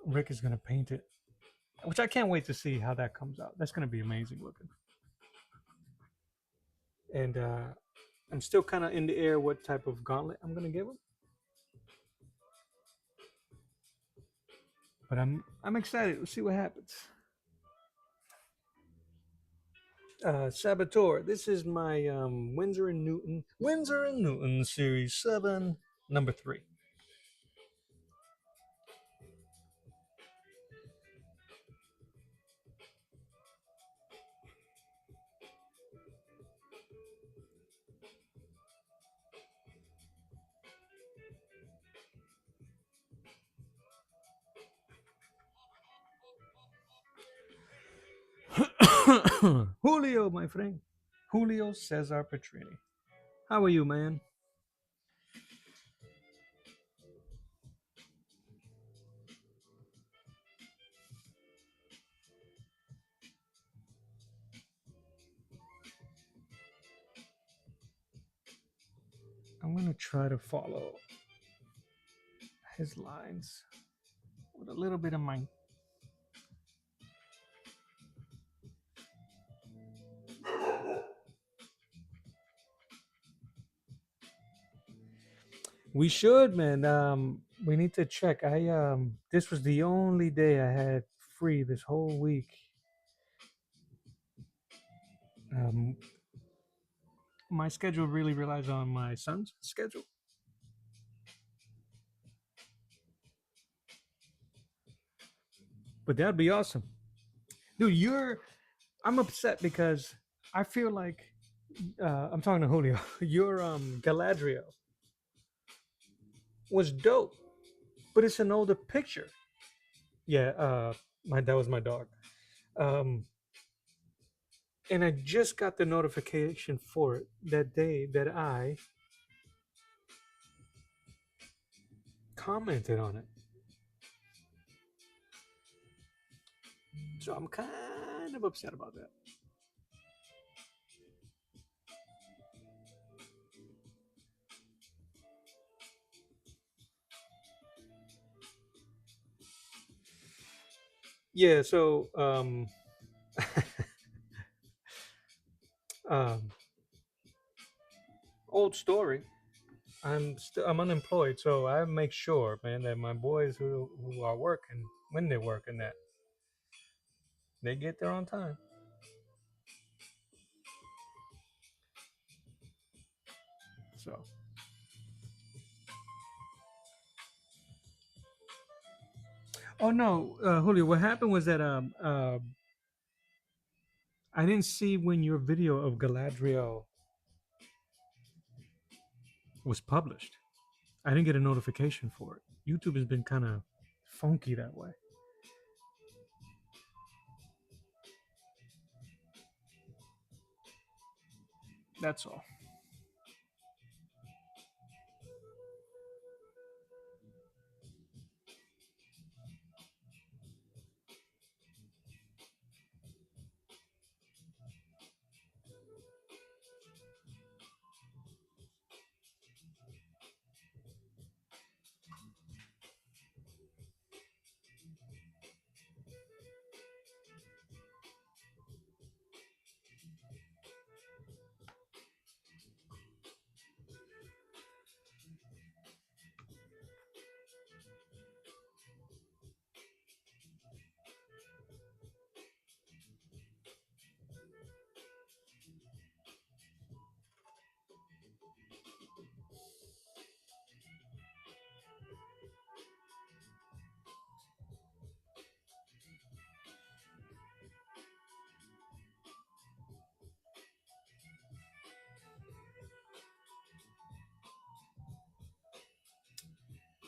Rick is gonna paint it, which I can't wait to see how that comes out. That's gonna be amazing looking. And I'm still kind of in the air what type of gauntlet I'm gonna give him, but I'm excited. We'll see what happens. Saboteur. This is my Windsor and Newton Series 7, number 3. Julio, my friend. Julio Cesar Petrini. How are you, man? I'm gonna try to follow his lines with a little bit of mine. We should, man. We need to check. This was the only day I had free this whole week. Um, my schedule really relies on my son's schedule. But that'd be awesome, dude. I'm upset because I feel like I'm talking to Julio. Your Galadriel was dope, but it's an older picture. Yeah, my that was my dog. Um, and I just got the notification for it that day that I commented on it. So I'm kind of upset about that. Yeah, so um, old story. I'm unemployed, so I make sure, man, that my boys who are working when they're working that they get there on time. So, oh no, Julio, what happened was that I didn't see when your video of Galadriel was published. I didn't get a notification for it. YouTube has been kind of funky that way. That's all.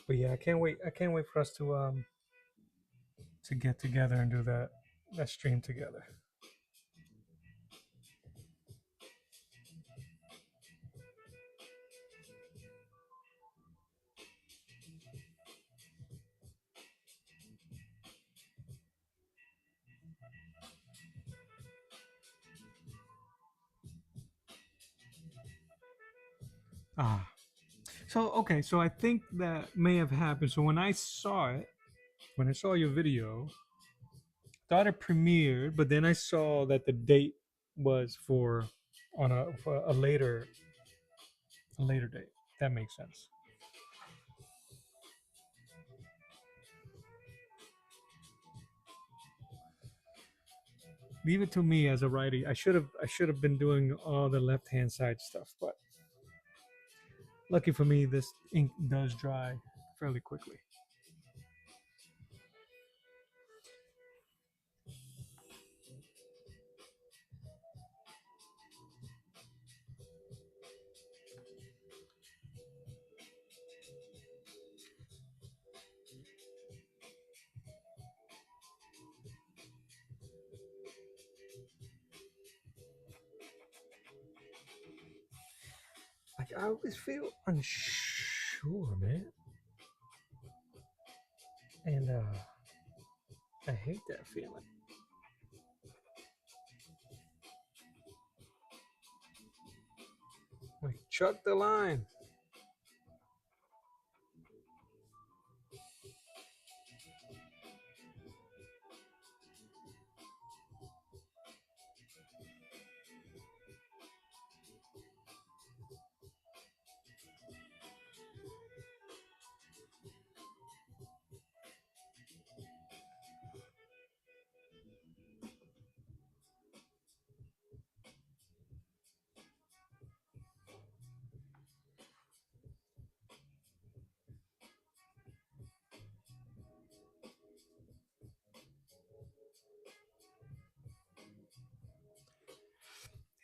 But yeah, I can't wait. I can't wait for us to get together and do that stream together. Ah, so okay, so I think that may have happened. So when I saw it, when I saw your video, thought it premiered, but then I saw that the date was for a later date. That makes sense. Leave it to me as a righty. I should have been doing all the left hand side stuff, but lucky for me, this ink does dry fairly quickly. Like I always feel unsure, man, and I hate that feeling. Like chuck the line.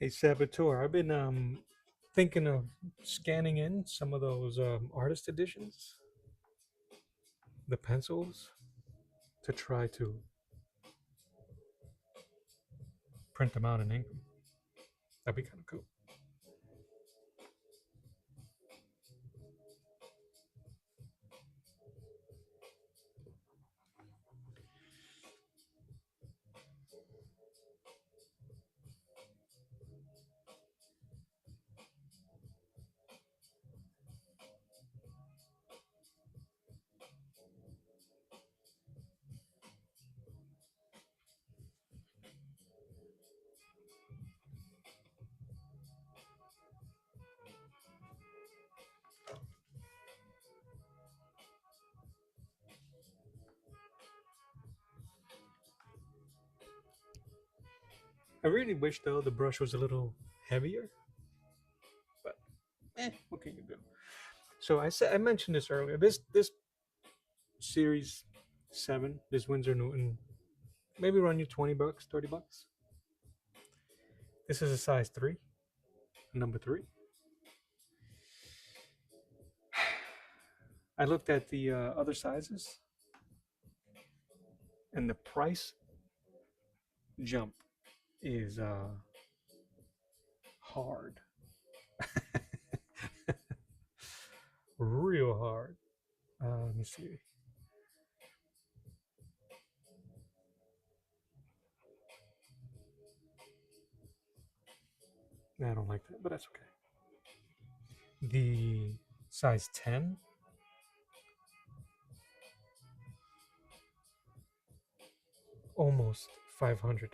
Hey Saboteur, I've been thinking of scanning in some of those artist editions, the pencils, to try to print them out and ink them. That'd be kind of cool. I really wish though the brush was a little heavier, but what can you do? So I mentioned this earlier. This series 7, this Windsor Newton, maybe run you $20, $30. This is a size 3, number 3. I looked at the other sizes, and the price jump is hard, real hard. Let me see. I don't like that, but that's okay. The size 10, almost $500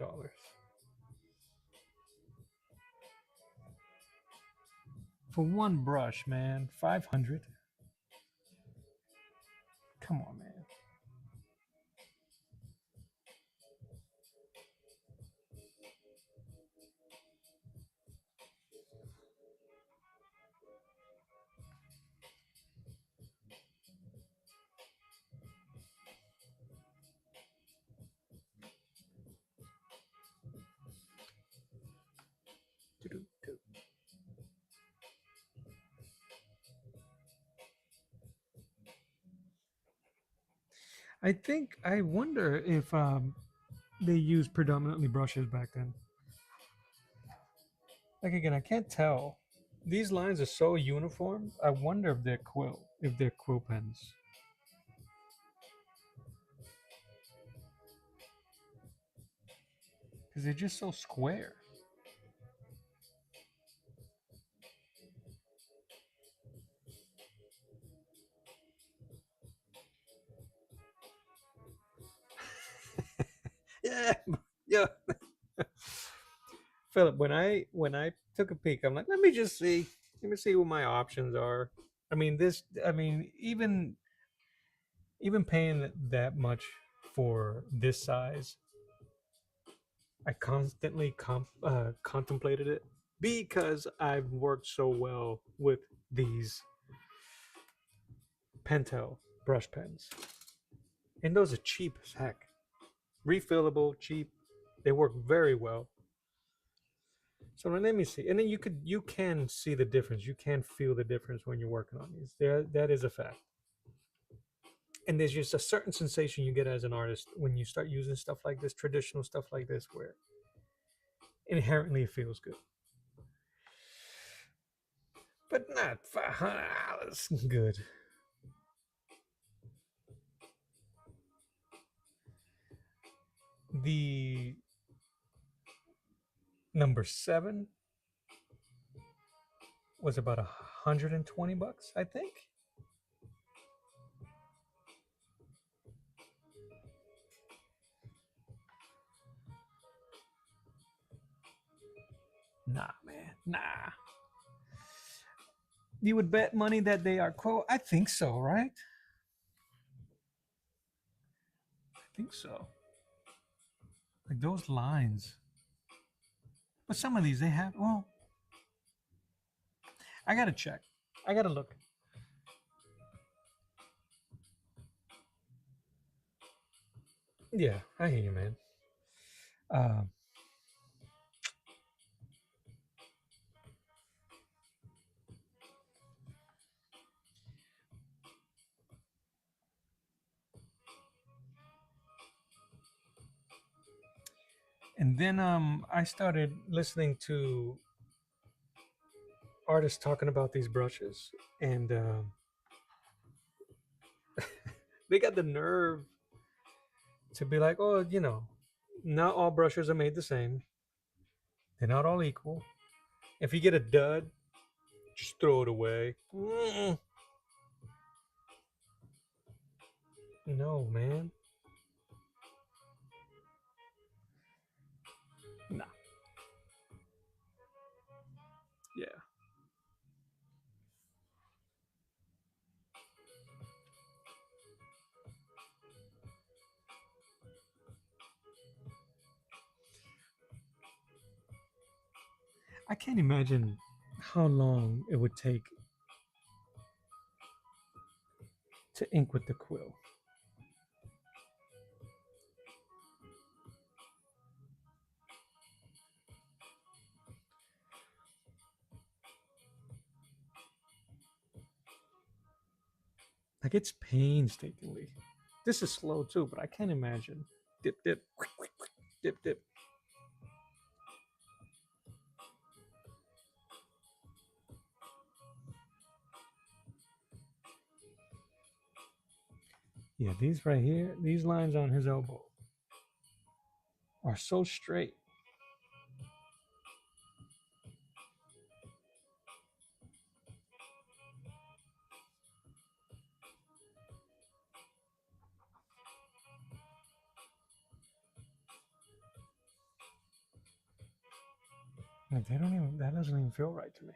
for one brush, man. 500. Come on, man. I wonder if they used predominantly brushes back then. Like again, I can't tell. These lines are so uniform. I wonder if they're quill pens, because they're just so square. Yeah, yeah. Philip, when I took a peek, I'm like, let me just see. Let me see what my options are. I mean, this. I mean, even paying that much for this size, I constantly contemplated it because I've worked so well with these Pentel brush pens, and those are cheap as heck, refillable, cheap. They work very well. So let me see, and then you can see the difference. You can feel the difference when you're working on these. That is a fact. And there's just a certain sensation you get as an artist when you start using stuff like this, traditional stuff like this, where inherently it feels good. But not $500 good. The number 7 was about $120, I think. Nah, man, nah. You would bet money that they are quote. I think so, right? I think so. Like those lines. But some of these they have. Well, I gotta check. I gotta look. Yeah, I hear you, man. Uh, And then I started listening to artists talking about these brushes, and they got the nerve to be like, oh, not all brushes are made the same. They're not all equal. If you get a dud, just throw it away. No, man. Nah. Yeah. I can't imagine how long it would take to ink with the quill. Like it's painstakingly. This is slow too, but I can't imagine. Dip, dip, dip, dip. Yeah, these right here, these lines on his elbow are so straight. Like they don't even that doesn't even feel right to me.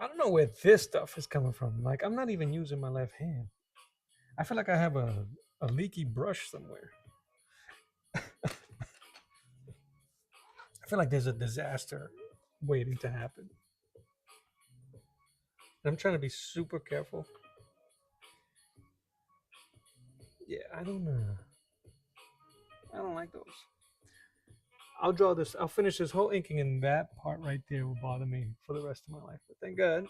I don't know where this stuff is coming from. Like I'm not even using my left hand. I feel like I have a leaky brush somewhere. I feel like there's a disaster waiting to happen. I'm trying to be super careful. Yeah, I don't like those. I'll draw this. I'll finish this whole inking, and that part right there will bother me for the rest of my life. But thank God,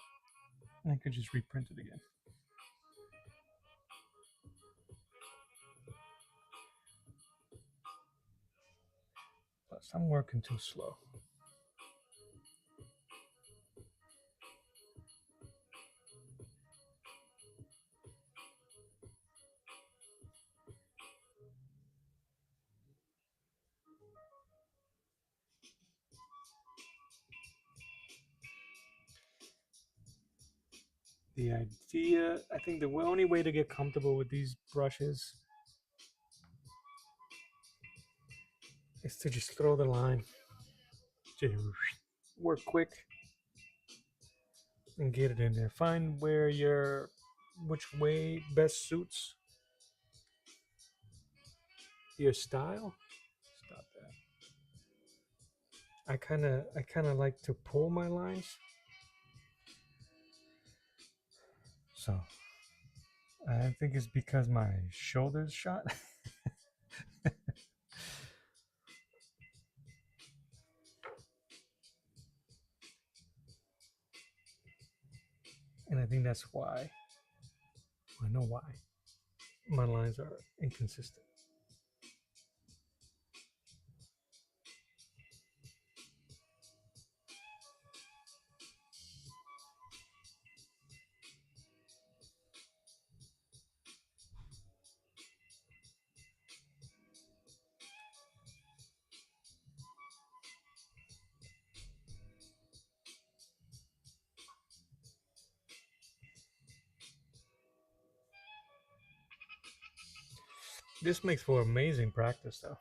I could just reprint it again. Plus, I'm working too slow. The idea, I think the only way to get comfortable with these brushes is to just throw the line, just work quick, and get it in there. Find which way best suits your style. Stop that. I kind of like to pull my lines, so I think it's because my shoulder's shot. And I think that's why. I know why my lines are inconsistent. This makes for amazing practice, though.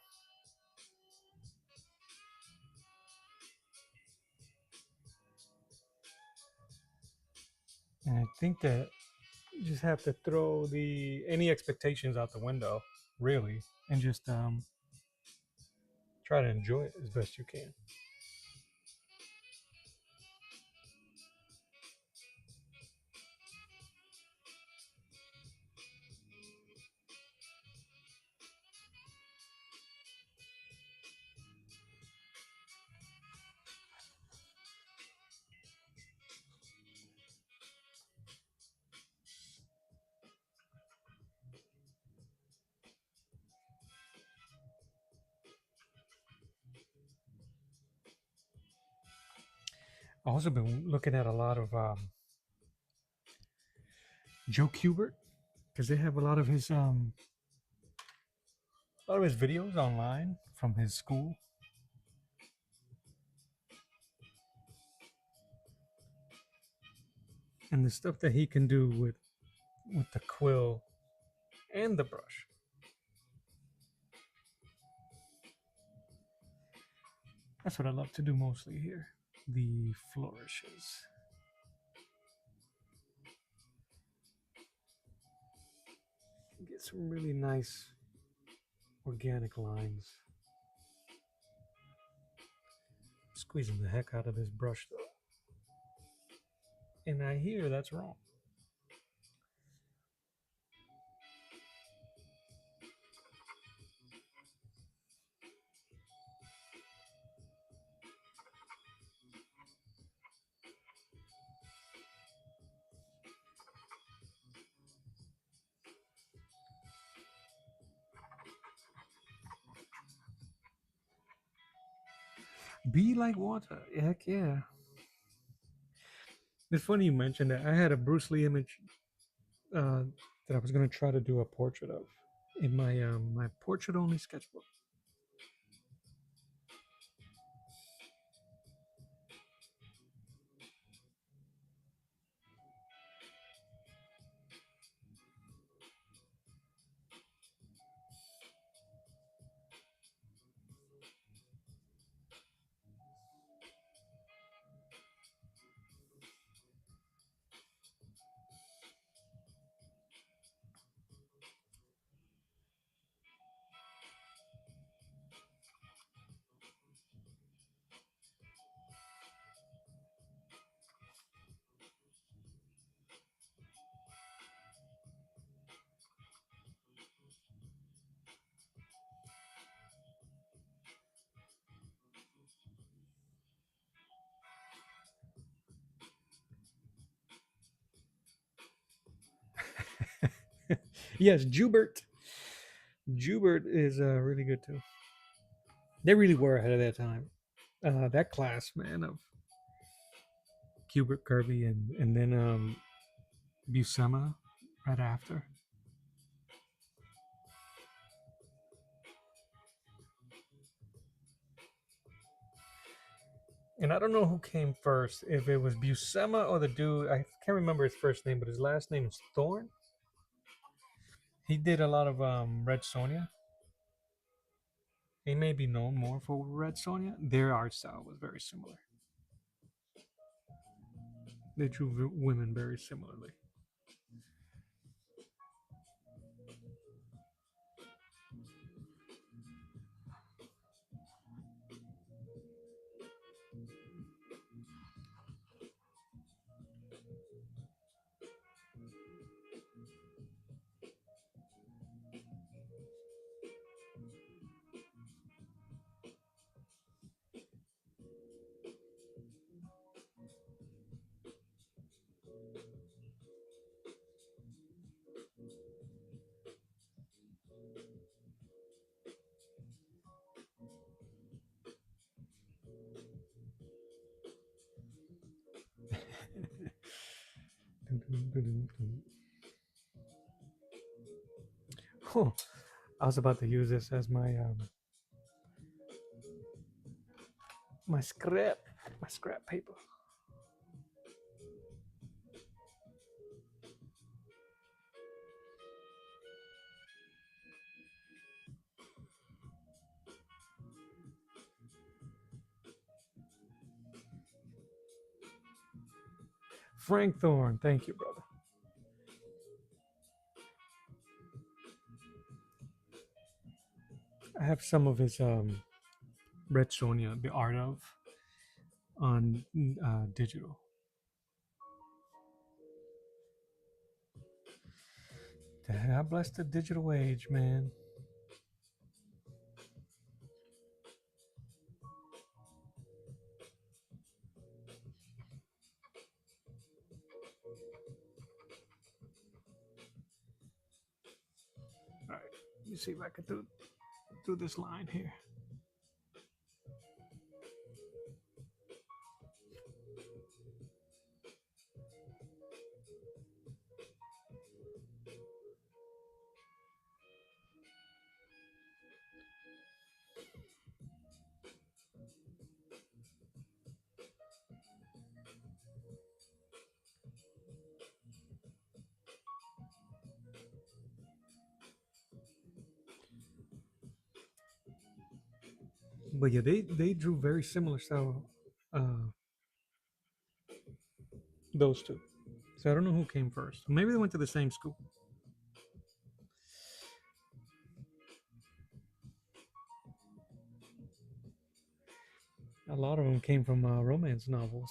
And I think that you just have to throw the any expectations out the window, really, and just try to enjoy it as best you can. Also been looking at a lot of Joe Kubert because they have a lot of his videos online from his school, and the stuff that he can do with the quill and the brush. That's what I love to do mostly here. The flourishes. Get some really nice organic lines. Squeezing the heck out of this brush though. And I hear that's wrong. Be like water. Heck yeah. It's funny you mentioned that. I had a Bruce Lee image uh, that I was gonna try to do a portrait of in my portrait only sketchbook. Yes, Jubert. Jubert is really good too. They really were ahead of their time. That class, man, of Hubert Kirby and then Buscema right after. And I don't know who came first, if it was Buscema or the dude. I can't remember his first name, but his last name is Thorne. He did a lot of Red Sonja. He may be known more for Red Sonja. Their art style was very similar. They drew women very similarly. Oh, I was about to use this as my scrap paper. Frank Thorne, thank you, brother. I have some of his Red Sonja, the art of, on digital. God bless the digital age, man. All right, let me see if I can do this line here. But yeah, they drew very similar style. Uh, those two. So I don't know who came first. Maybe they went to the same school. A lot of them came from romance novels.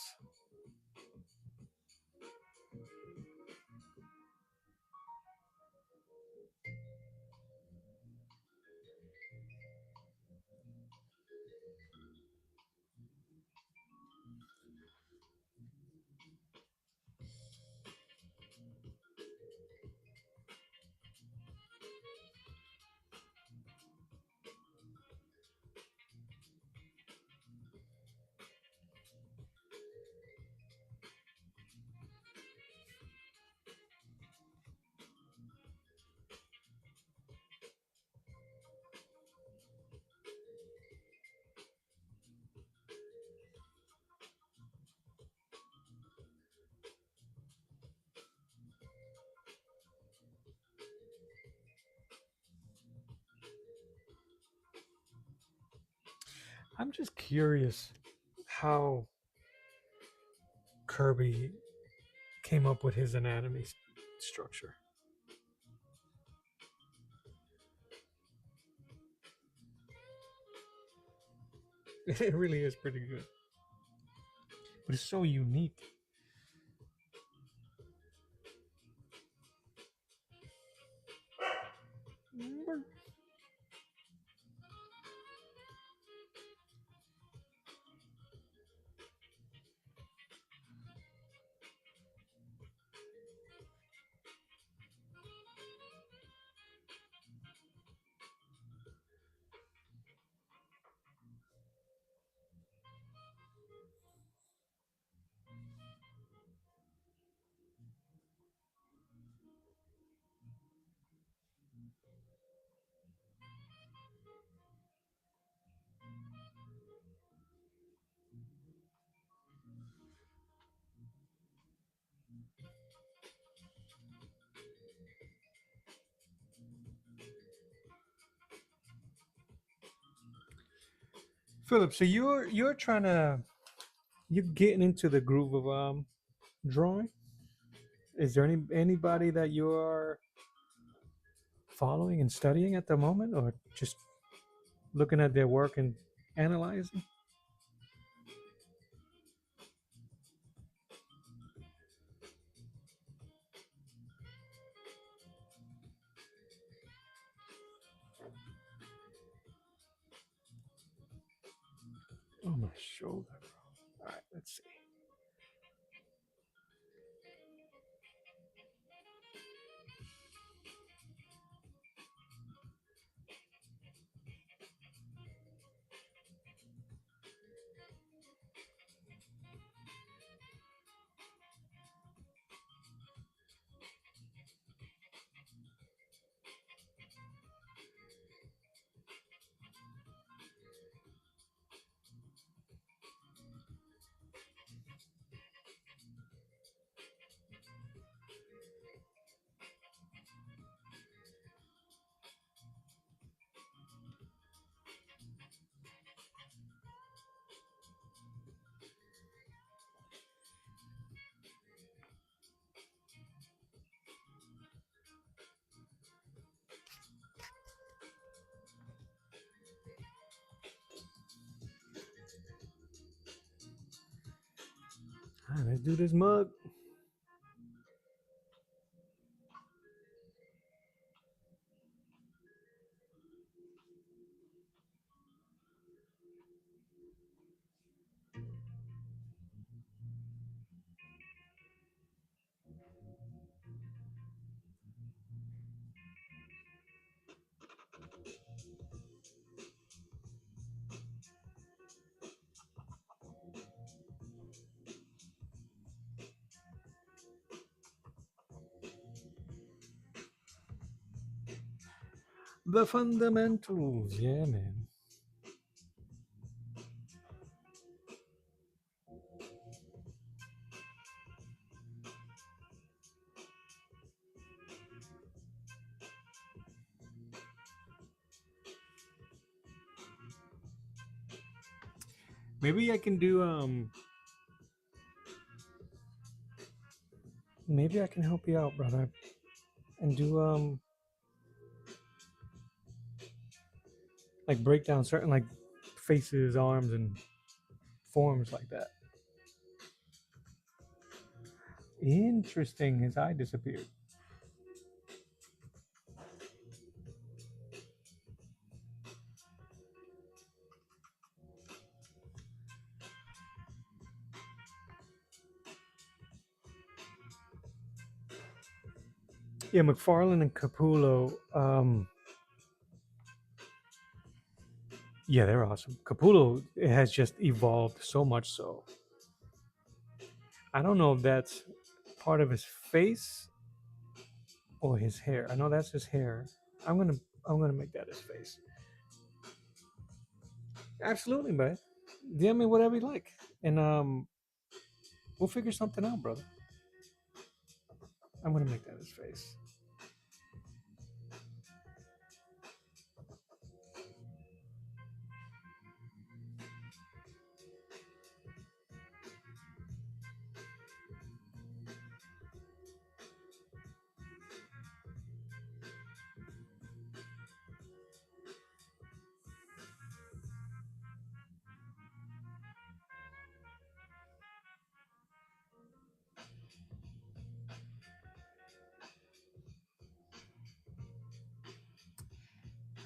I'm just curious how Kirby came up with his anatomy structure. It really is pretty good, but it's so unique. Philip, so you're trying to you're getting into the groove of drawing. Is there anybody that you are following and studying at the moment, or just looking at their work and analyzing? Oh, my shoulder, bro. All right, let's see. All right, let's do this mug. The fundamentals, yeah, man. Maybe I can do maybe I can help you out, brother, and do like break down certain like faces, arms, and forms like that. Interesting. His eye disappeared. Yeah, McFarlane and Capullo. Yeah, they're awesome. Capullo has just evolved so much. So I don't know if that's part of his face or his hair. I know that's his hair. I'm gonna I'm gonna make that his face. Absolutely, man. DM me whatever you like, and we'll figure something out, brother. I'm gonna make that his face.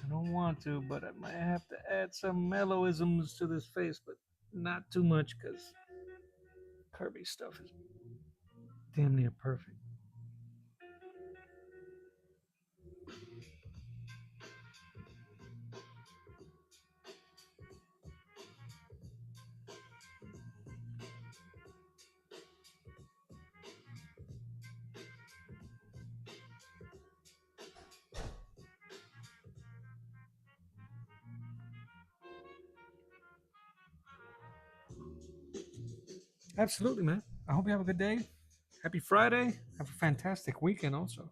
I don't want to, but I might have to add some mellowisms to this face, but not too much because Kirby's stuff is damn near perfect. Absolutely, man. I hope you have a good day. Happy Friday. Have a fantastic weekend, also.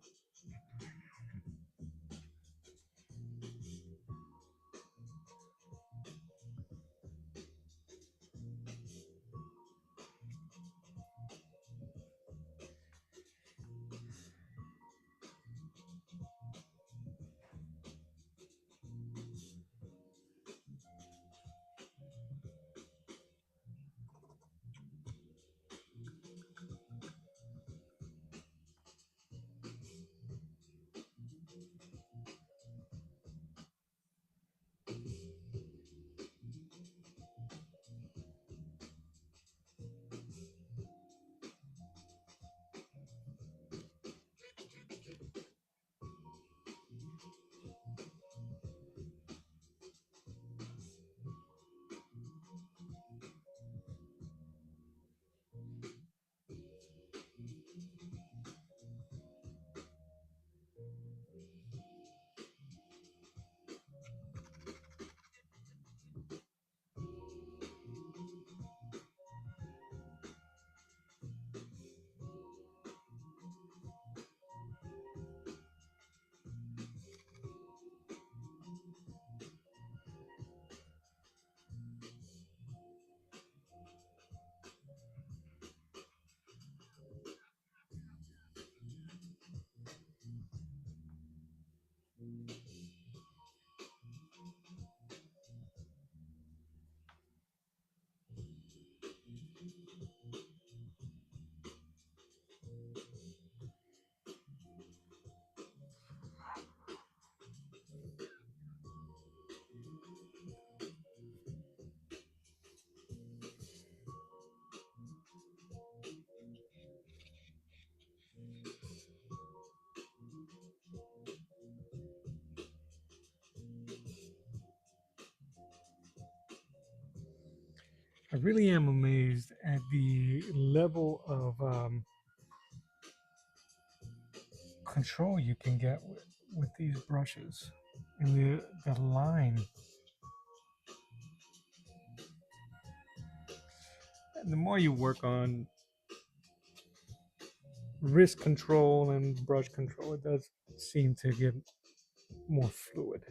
I really am amazed at the level of control you can get with these brushes and the line. And the more you work on wrist control and brush control, it does seem to get more fluid.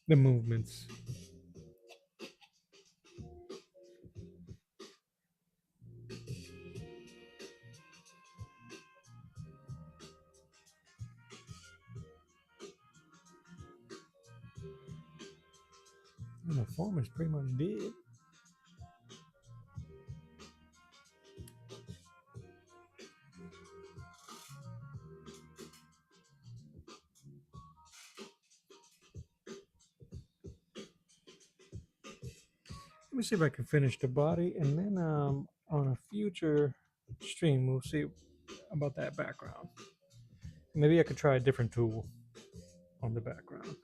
The movements. And the foam is pretty much dead. Let me see if I can finish the body, and then on a future stream, we'll see about that background. Maybe I could try a different tool on the background.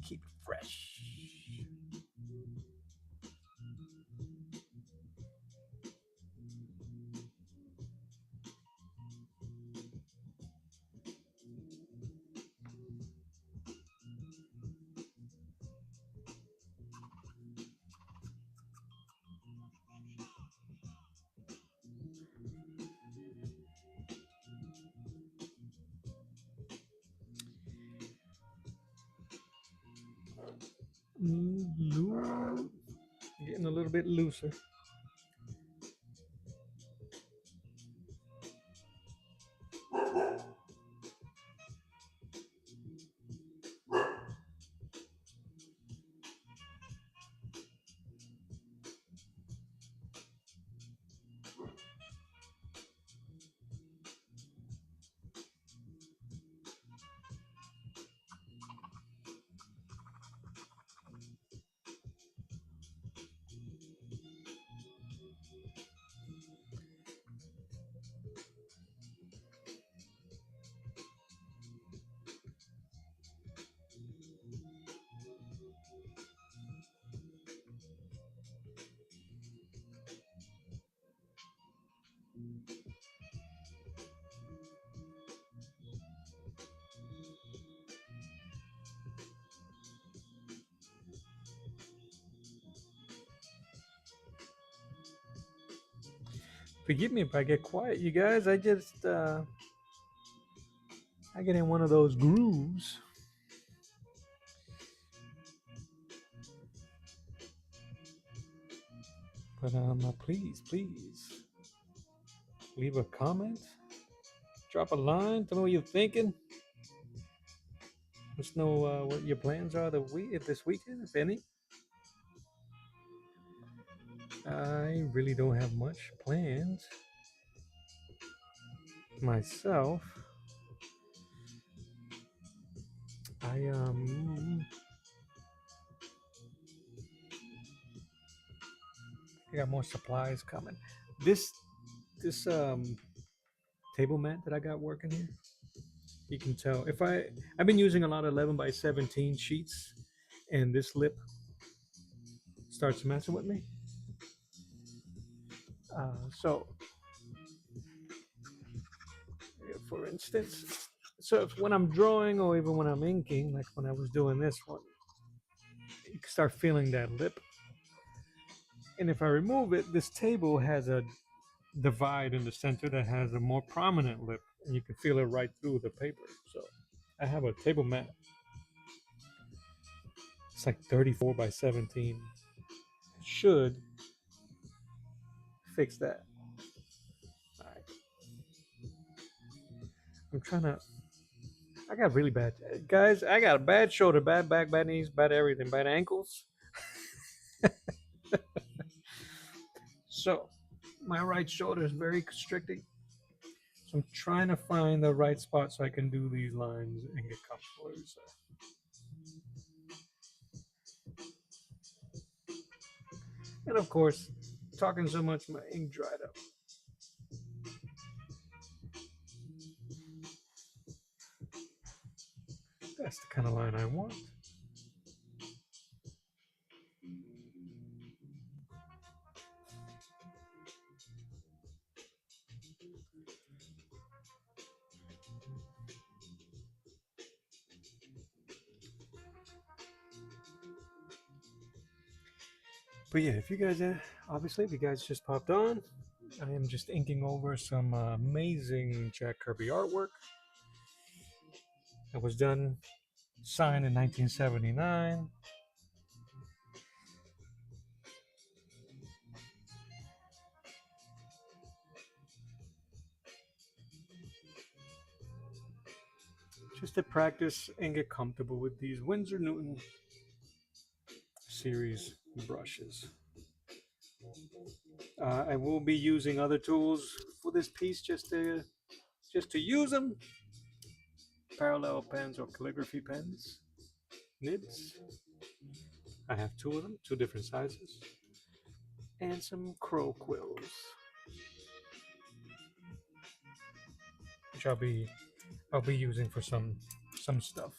Keep it fresh. Getting a little bit looser. Forgive me if I get quiet, you guys. I get in one of those grooves. But please leave a comment, drop a line, tell me what you're thinking. Let's know what your plans are this weekend, if any. I really don't have much plans myself. I got more supplies coming. This table mat that I got working here, you can tell if I've been using a lot of 11 by 17 sheets, and this lip starts messing with me. So, for instance, so if, when I'm drawing or even when I'm inking, like when I was doing this one, you can start feeling that lip. And if I remove it, this table has a divide in the center that has a more prominent lip, and you can feel it right through the paper. So I have a table mat. It's like 34 by 17. It should fix that. All right. I'm trying to. I got really bad, guys. I got a bad shoulder, bad back, bad knees, bad everything, bad ankles. So my right shoulder is very constricting. So I'm trying to find the right spot so I can do these lines and get comfortable. So. And of course, talking so much, my ink dried up. That's the kind of line I want. But yeah, if you guys, obviously, if you guys just popped on, I am just inking over some amazing Jack Kirby artwork that was done, signed in 1979. just to practice and get comfortable with these Winsor Newton series brushes. I will be using other tools for this piece just to use them. Parallel pens or calligraphy pens, nibs. I have two of them, two different sizes, and some crow quills, which I'll be using for some stuff.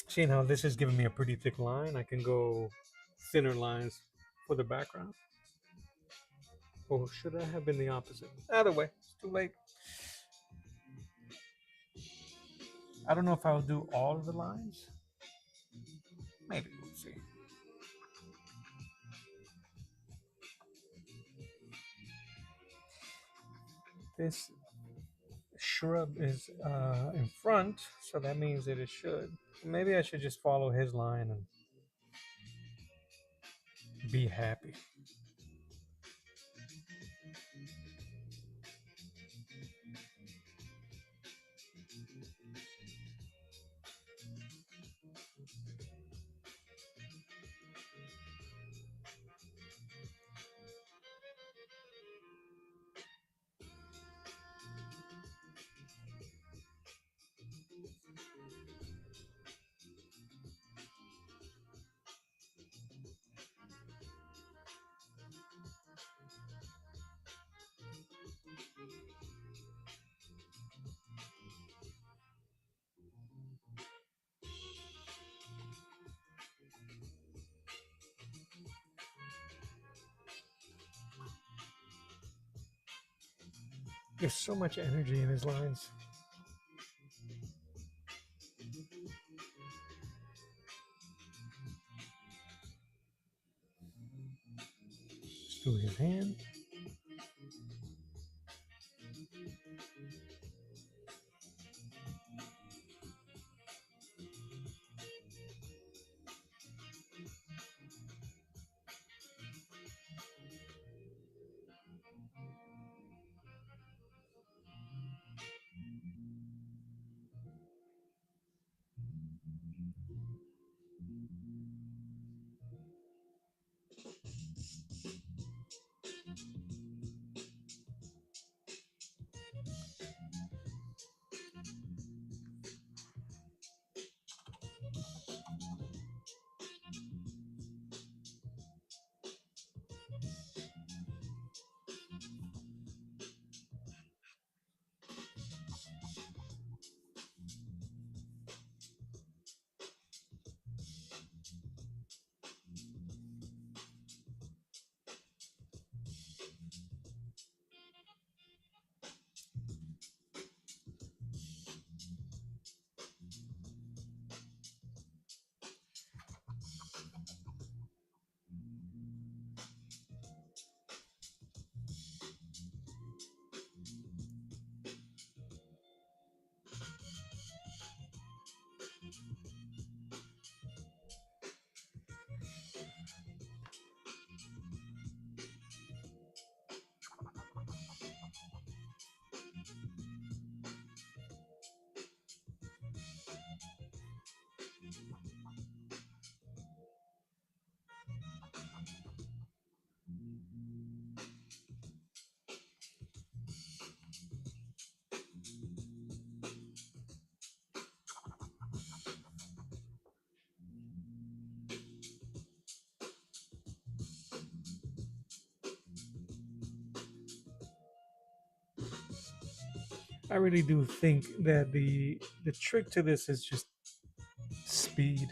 Seeing how this is giving me a pretty thick line, I can go thinner lines for the background. Or should I have been the opposite? Either way, it's too late. I don't know if I'll do all of the lines. Maybe we'll see. This shrub is in front, so that means that it should. Maybe I should just follow his line and be happy. There's so much energy in his lines. Just do his hand. I really do think that the trick to this is just speed.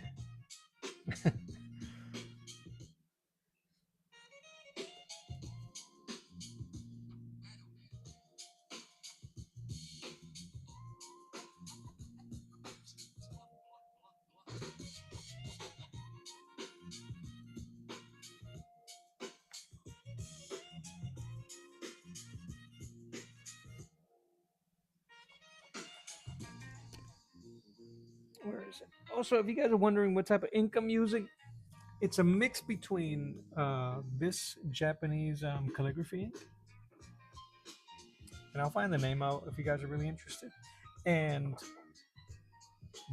Where is it? Also, if you guys are wondering what type of ink I'm using, it's a mix between this Japanese calligraphy ink, and I'll find the name out if you guys are really interested, and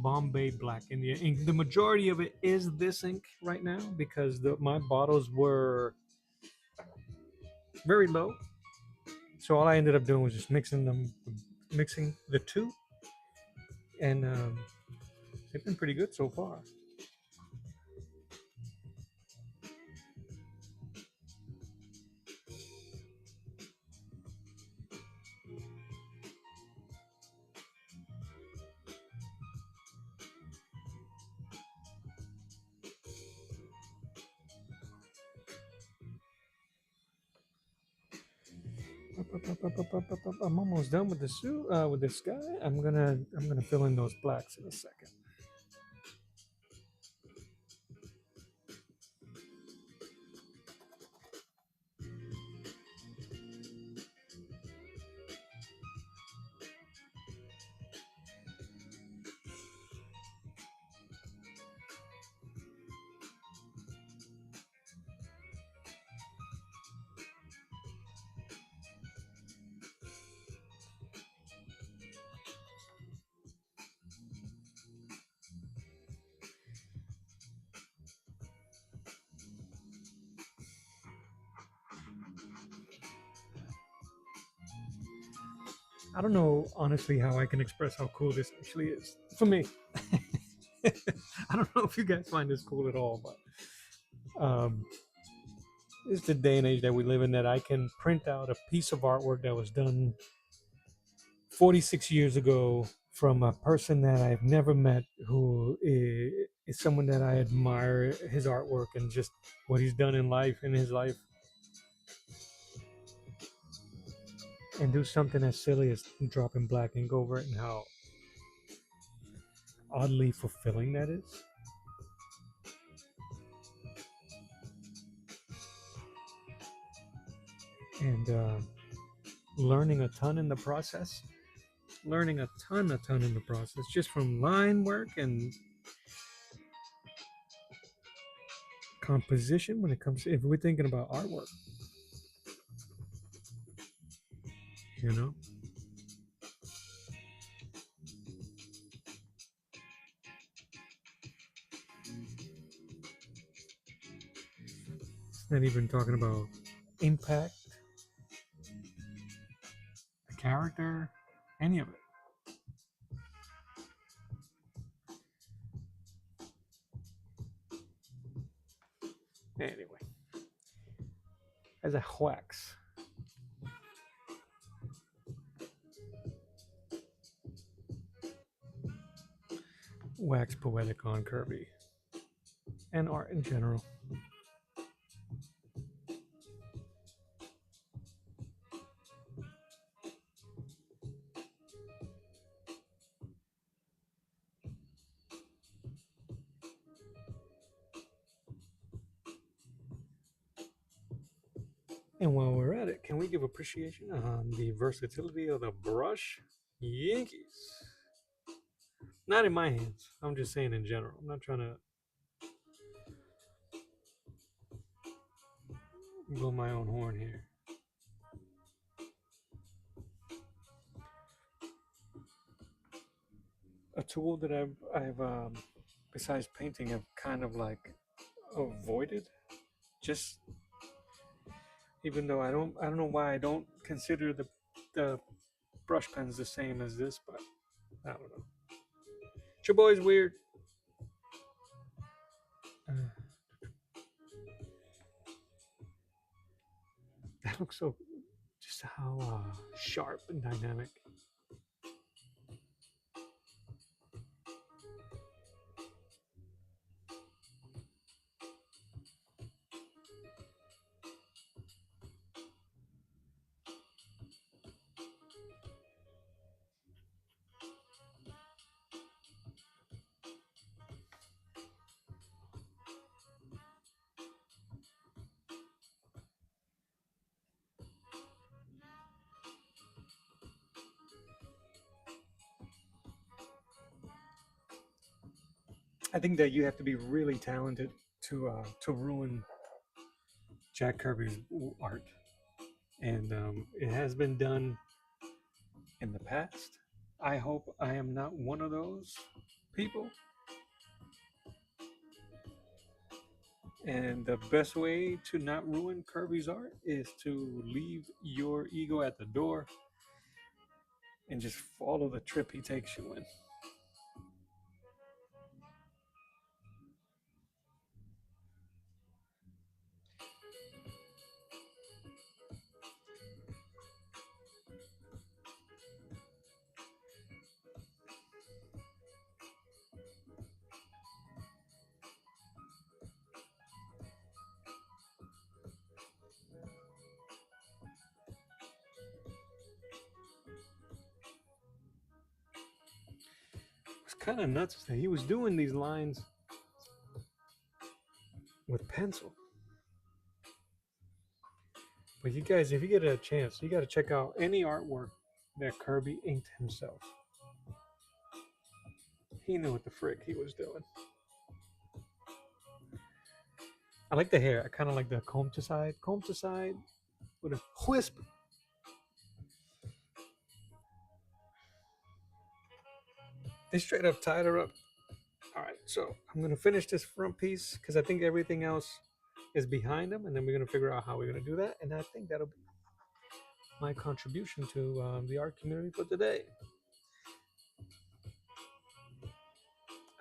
Bombay Black India ink. The majority of it is this ink right now because my bottles were very low. So all I ended up doing was just mixing the two, and it's been pretty good so far. I'm almost done with the suit with this guy. I'm gonna fill in those blacks in a second. I don't know honestly how I can express how cool this actually is for me. I don't know if you guys find this cool at all, but it's the day and age that we live in that I can print out a piece of artwork that was done 46 years ago from a person that I've never met who is someone that I admire his artwork and just what he's done in life, in his life, and do something as silly as dropping black ink over it and how oddly fulfilling that is. And learning a ton in the process. Learning a ton in the process, just from line work and composition when it comes to, if we're thinking about artwork, you know? It's not even talking about impact, the character, any of it. Anyway, as a wax poetic on Kirby and art in general. And while we're at it, can we give appreciation on the versatility of the brush? Yankees. Not in my hands. I'm just saying in general. I'm not trying to blow my own horn here. A tool that I've besides painting, I've kind of like avoided. Just even though I don't know why I don't consider the brush pens the same as this, but I don't know. Your boy's weird. Uh, that looks so just how sharp and dynamic. I think that you have to be really talented to ruin Jack Kirby's art, and it has been done in the past. I hope I am not one of those people. And the best way to not ruin Kirby's art is to leave your ego at the door and just follow the trip he takes you in. It's kind of nuts that he was doing these lines with pencil. But you guys, if you get a chance, you got to check out any artwork that Kirby inked himself. He knew what the frick he was doing. I like the hair. I kind of like the comb to side with a wisp. They straight up tied her up. All right, so I'm gonna finish this front piece because I think everything else is behind him, and then we're gonna figure out how we're gonna do that. And I think that'll be my contribution to the art community for today.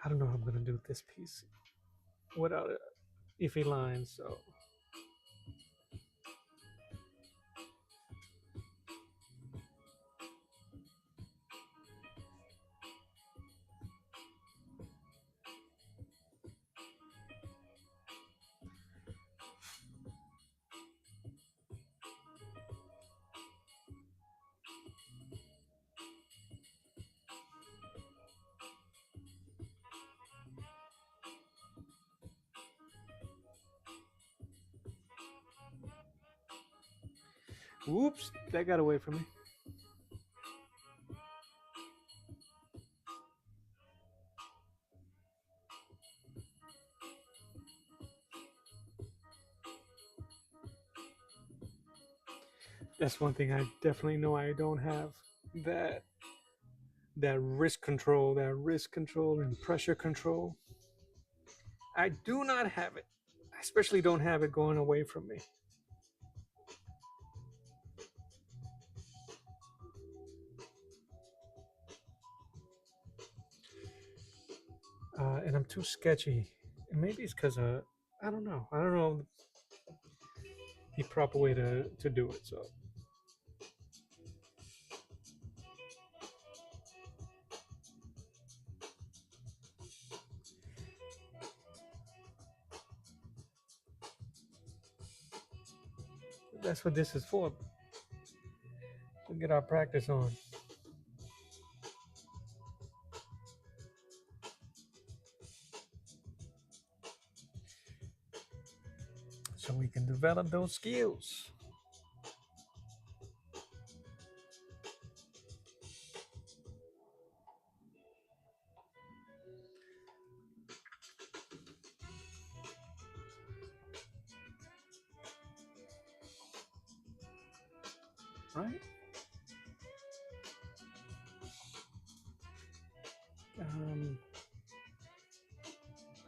I don't know how I'm gonna do this piece without iffy lines. So, whoops, that got away from me. That's one thing I definitely know I don't have, that risk control and pressure control. I do not have it. I especially don't have it going away from me. And I'm too sketchy. And maybe it's because I don't know. I don't know the proper way to do it. So that's what this is for. To get our practice on, so we can develop those skills. Right? Um,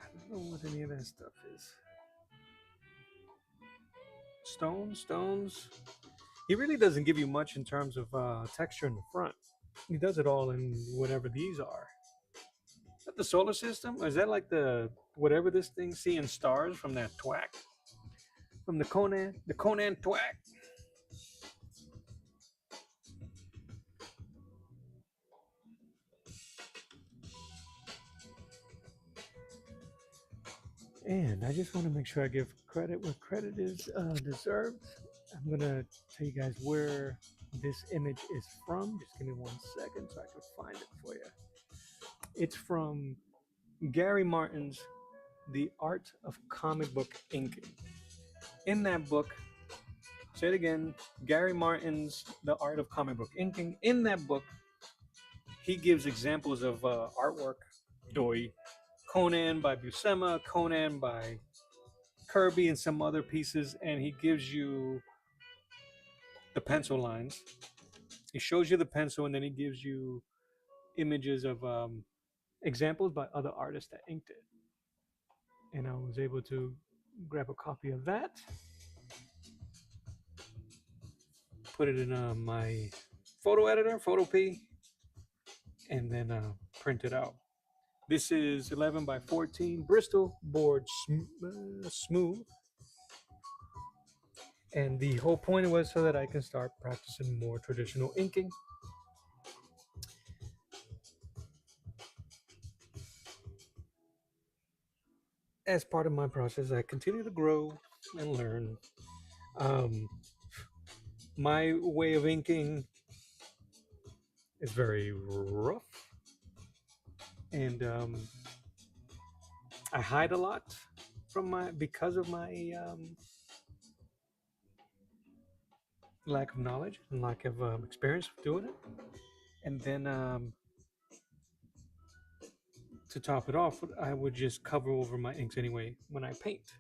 I don't know what any of that stuff is. Stones. He really doesn't give you much in terms of texture in the front. He does it all in whatever these are. Is that the solar system? Or is that like the whatever this thing seeing stars from that twack? From the Conan twack? And I just want to make sure I give credit where credit is deserved. I'm going to tell you guys where this image is from. Just give me 1 second so I can find it for you. It's from Gary Martin's The Art of Comic Book Inking. In that book, say it again, Gary Martin's The Art of Comic Book Inking. In that book, he gives examples of artwork, Doi, Conan by Buscema, Conan by Kirby, and some other pieces, and he gives you the pencil lines. He shows you the pencil, and then he gives you images of examples by other artists that inked it, and I was able to grab a copy of that, put it in my photo editor, Photo P, and then print it out. This is 11 by 14 Bristol board smooth, and the whole point was so that I can start practicing more traditional inking. As part of my process, I continue to grow and learn. Um, my way of inking is very rough, and I hide a lot from my because of my lack of knowledge and lack of experience doing it. And then to top it off, I would just cover over my inks anyway when I paint.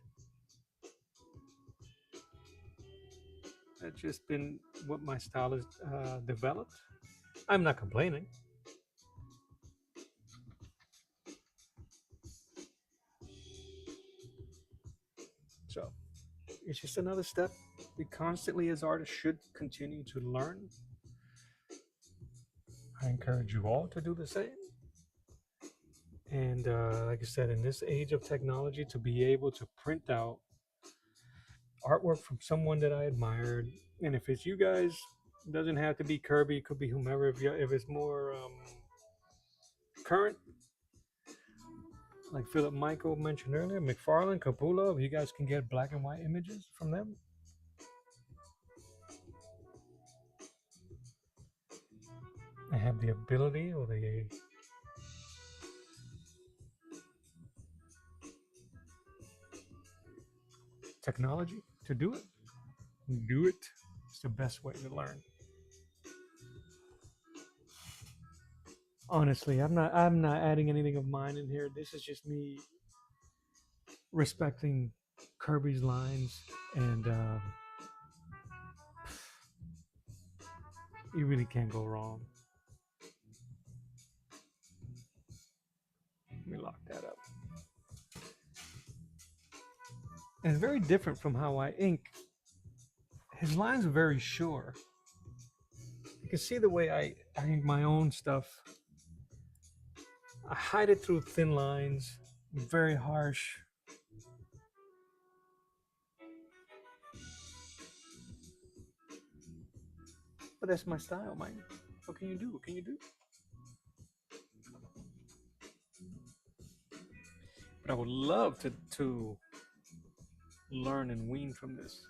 That's just been what my style has developed. I'm not complaining. So it's just another step. We constantly, as artists, should continue to learn. I encourage you all to do the same. And like I said, in this age of technology, to be able to print out artwork from someone that I admired, and if it's you guys, it doesn't have to be Kirby, it could be whomever. If it's more current, like Philip Michael mentioned earlier, McFarlane, Capullo, if you guys can get black and white images from them, I have the ability or the technology to do it. Do it. It's the best way to learn. Honestly, I'm not adding anything of mine in here. This is just me respecting Kirby's lines, and you really can't go wrong. Let me lock that up. And it's very different from how I ink. His lines are very sure. You can see the way I ink my own stuff. I hide it through thin lines, very harsh. But that's my style, man. What can you do? What can you do? But I would love to learn and wean from this.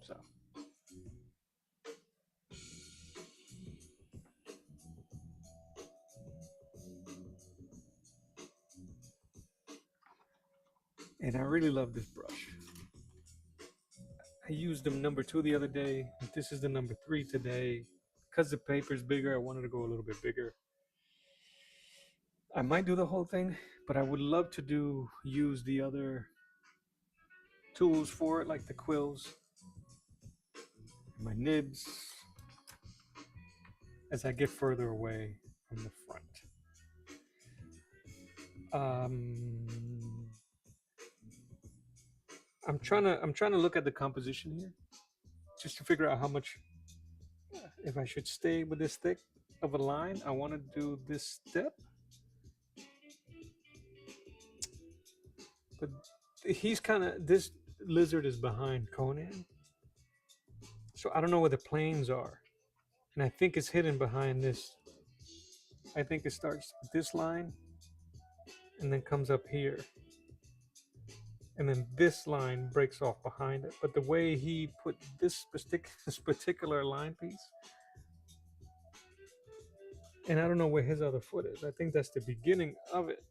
So, and I really love this brush. I used the number 2 the other day. This is the number 3 today. Because the paper's bigger, I wanted to go a little bit bigger. I might do the whole thing, but I would love to use the other tools for it, like the quills, my nibs, as I get further away from the front. Um, I'm trying to look at the composition here, just to figure out how much. If I should stay with this thick of a line, I want to do this step, but he's kind of this lizard is behind Conan, so I don't know where the planes are, and I think it's hidden behind this. I think it starts with this line and then comes up here, and then this line breaks off behind it. But the way he put this particular line piece, and I don't know where his other foot is. I think that's the beginning of it.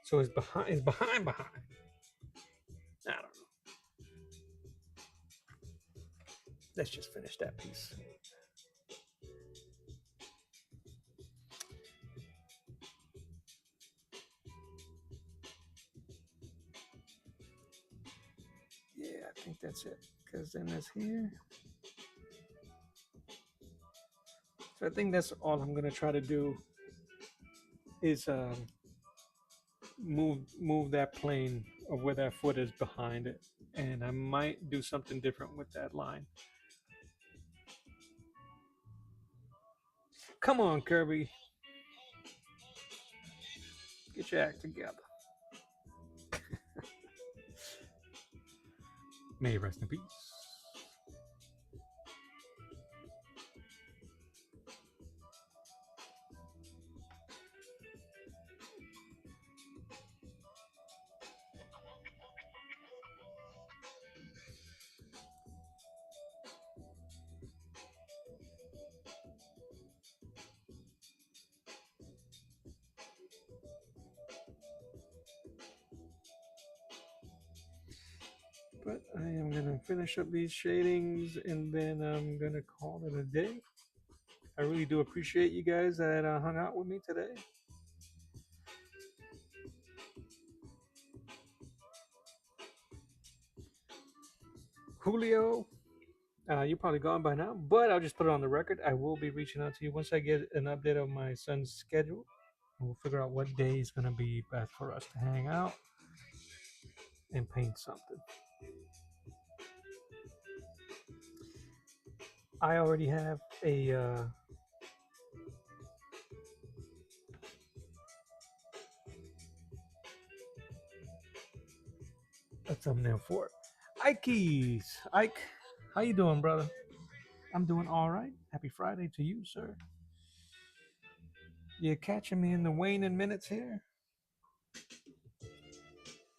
So it's behind. It's behind. I don't know. Let's just finish that piece. Yeah, I think that's it. Because then that's here. So I think that's all I'm gonna try to do is move that plane of where that foot is behind it, and I might do something different with that line. Come on, Kirby, get your act together. May he rest in peace. But I am gonna finish up these shadings and then I'm gonna call it a day. I really do appreciate you guys that hung out with me today. Julio, you're probably gone by now, but I'll just put it on the record. I will be reaching out to you once I get an update of my son's schedule. We'll figure out what day is going to be best for us to hang out and paint something. I already have a thumbnail for it. Ike's. Ike, how you doing, brother? I'm doing all right. Happy Friday to you, sir. You're catching me in the waning minutes here.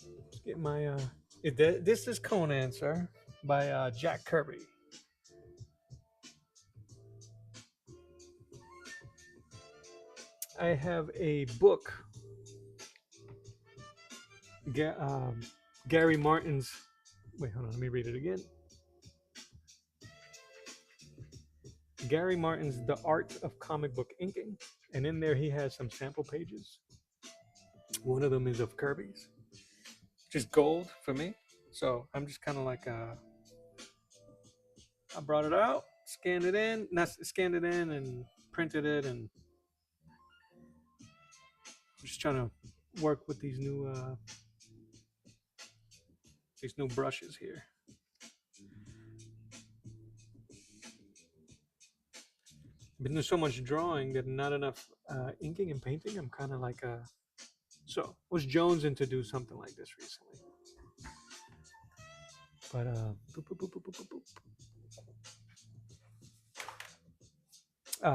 Let's get my this is Conan, sir, by Jack Kirby. I have a book, Gary Martin's. Wait, hold on. Let me read it again. Gary Martin's The Art of Comic Book Inking, and in there he has some sample pages. One of them is of Kirby's, just gold for me. So I'm just kind of like I brought it out, scanned it in, not scanned it in, and printed it, and I'm just trying to work with these new brushes here. Been doing so much drawing that not enough inking and painting. I'm kind of like so was jonesing to do something like this recently, but boop, boop, boop, boop, boop, boop.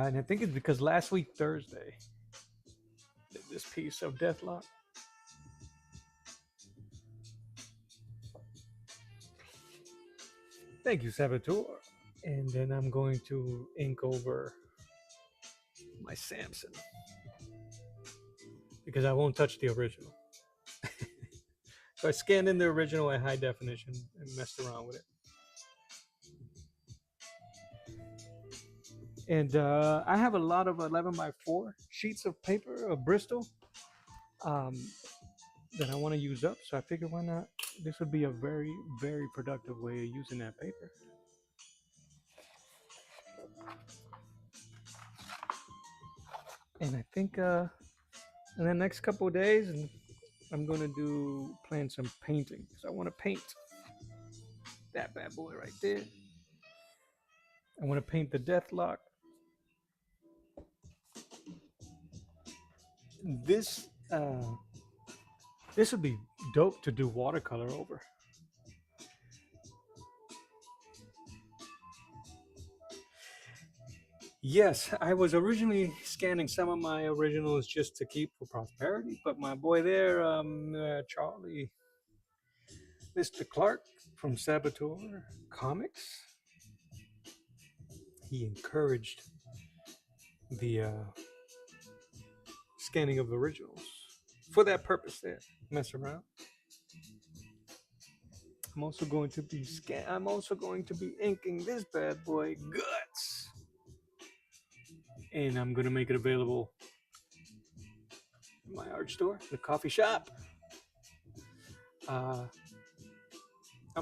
And I think it's because last week Thursday did this piece of Deathlock. Thank you, Saboteur. And then I'm going to ink over my Samson because I won't touch the original. So I scanned in the original at high definition and messed around with it. And I have a lot of 11 by 4 sheets of paper of Bristol that I want to use up. So I figured why not? This would be a very, very productive way of using that paper. And I think in the next couple of days, I'm going to plan some painting because I want to paint that bad boy right there. I want to paint the Deathlock. This this would be dope to do watercolor over. Yes, I was originally scanning some of my originals just to keep for prosperity, but my boy there, Charlie, Mr. Clark from Saboteur Comics, he encouraged the scanning of originals for that purpose. There, mess around. I'm also going to be I'm also going to be inking this bad boy guts, and I'm going to make it available in my art store, the coffee shop. I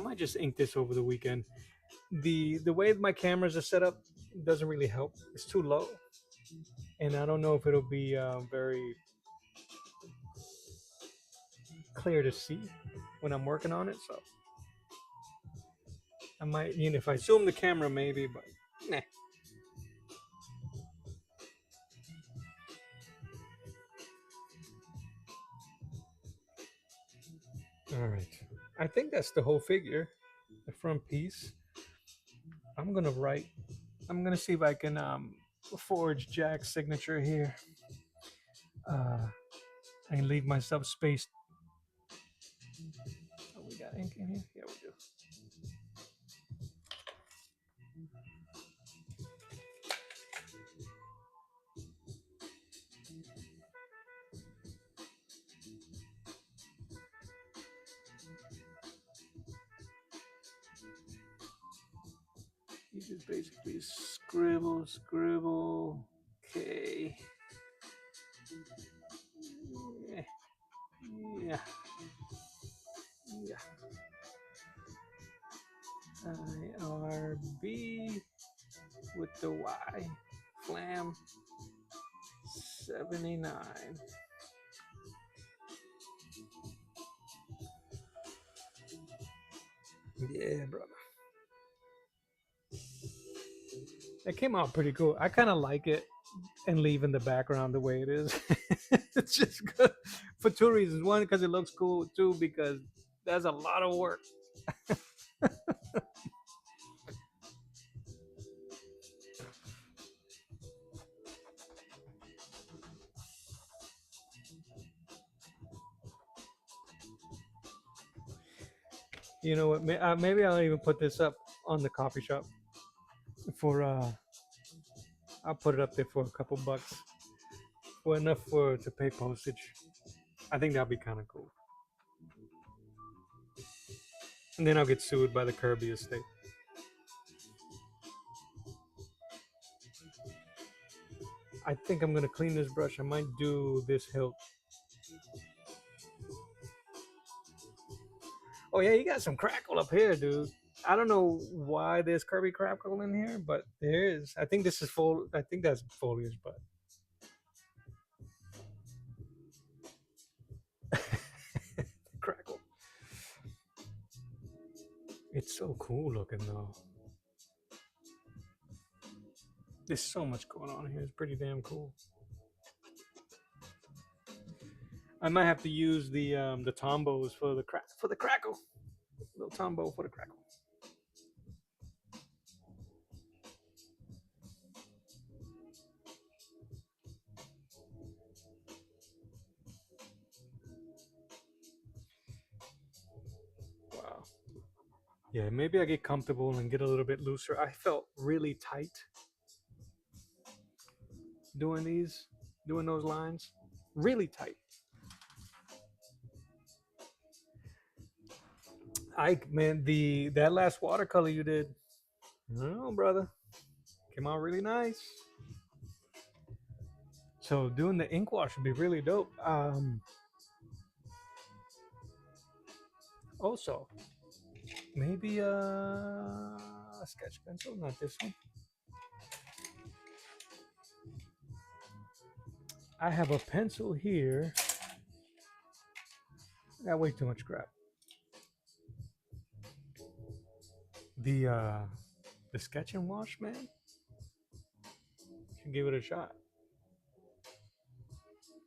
might just ink this over the weekend. The way my cameras are set up, It doesn't really help. It's too low, and I don't know if it'll be very clear to see when I'm working on it. So I might, if I zoom the camera, maybe, but nah. All right. I think that's the whole figure, the front piece. I'm gonna write. I'm gonna see if I can forge Jack's signature here. And leave myself space. Oh, we got ink in here. Yeah, we do. You just basically scribble, scribble. Okay. Yeah. Yeah. Yeah. IRB with the Y. Flam 79. Yeah, brother. It came out pretty cool. I kind of like it and leaving the background the way it is. It's just good for two reasons. One, because it looks cool. Two, because that's a lot of work. You know what? Maybe I'll even put this up on the coffee shop for. I'll put it up there for a couple bucks, for enough for to pay postage. I think that'll be kind of cool. And then I'll get sued by the Kirby estate. I think I'm gonna clean this brush. I might do this hilt. Oh yeah, you got some crackle up here, dude. I don't know why there's Kirby crackle in here, but there is. I think this is full. I think that's foliage, but crackle. It's so cool looking though. There's so much going on here. It's pretty damn cool. I might have to use the tombos for the crackle. Little tombo for the crackle. Wow. Yeah, maybe I get comfortable and get a little bit looser. I felt really tight doing doing those lines. Really tight. Man, the that last watercolor you did, I don't know, brother, came out really nice. So doing the ink wash would be really dope. Also, maybe a sketch pencil, not this one. I have a pencil here. I got way too much crap. The uh the sketch and wash, man. Should give it a shot.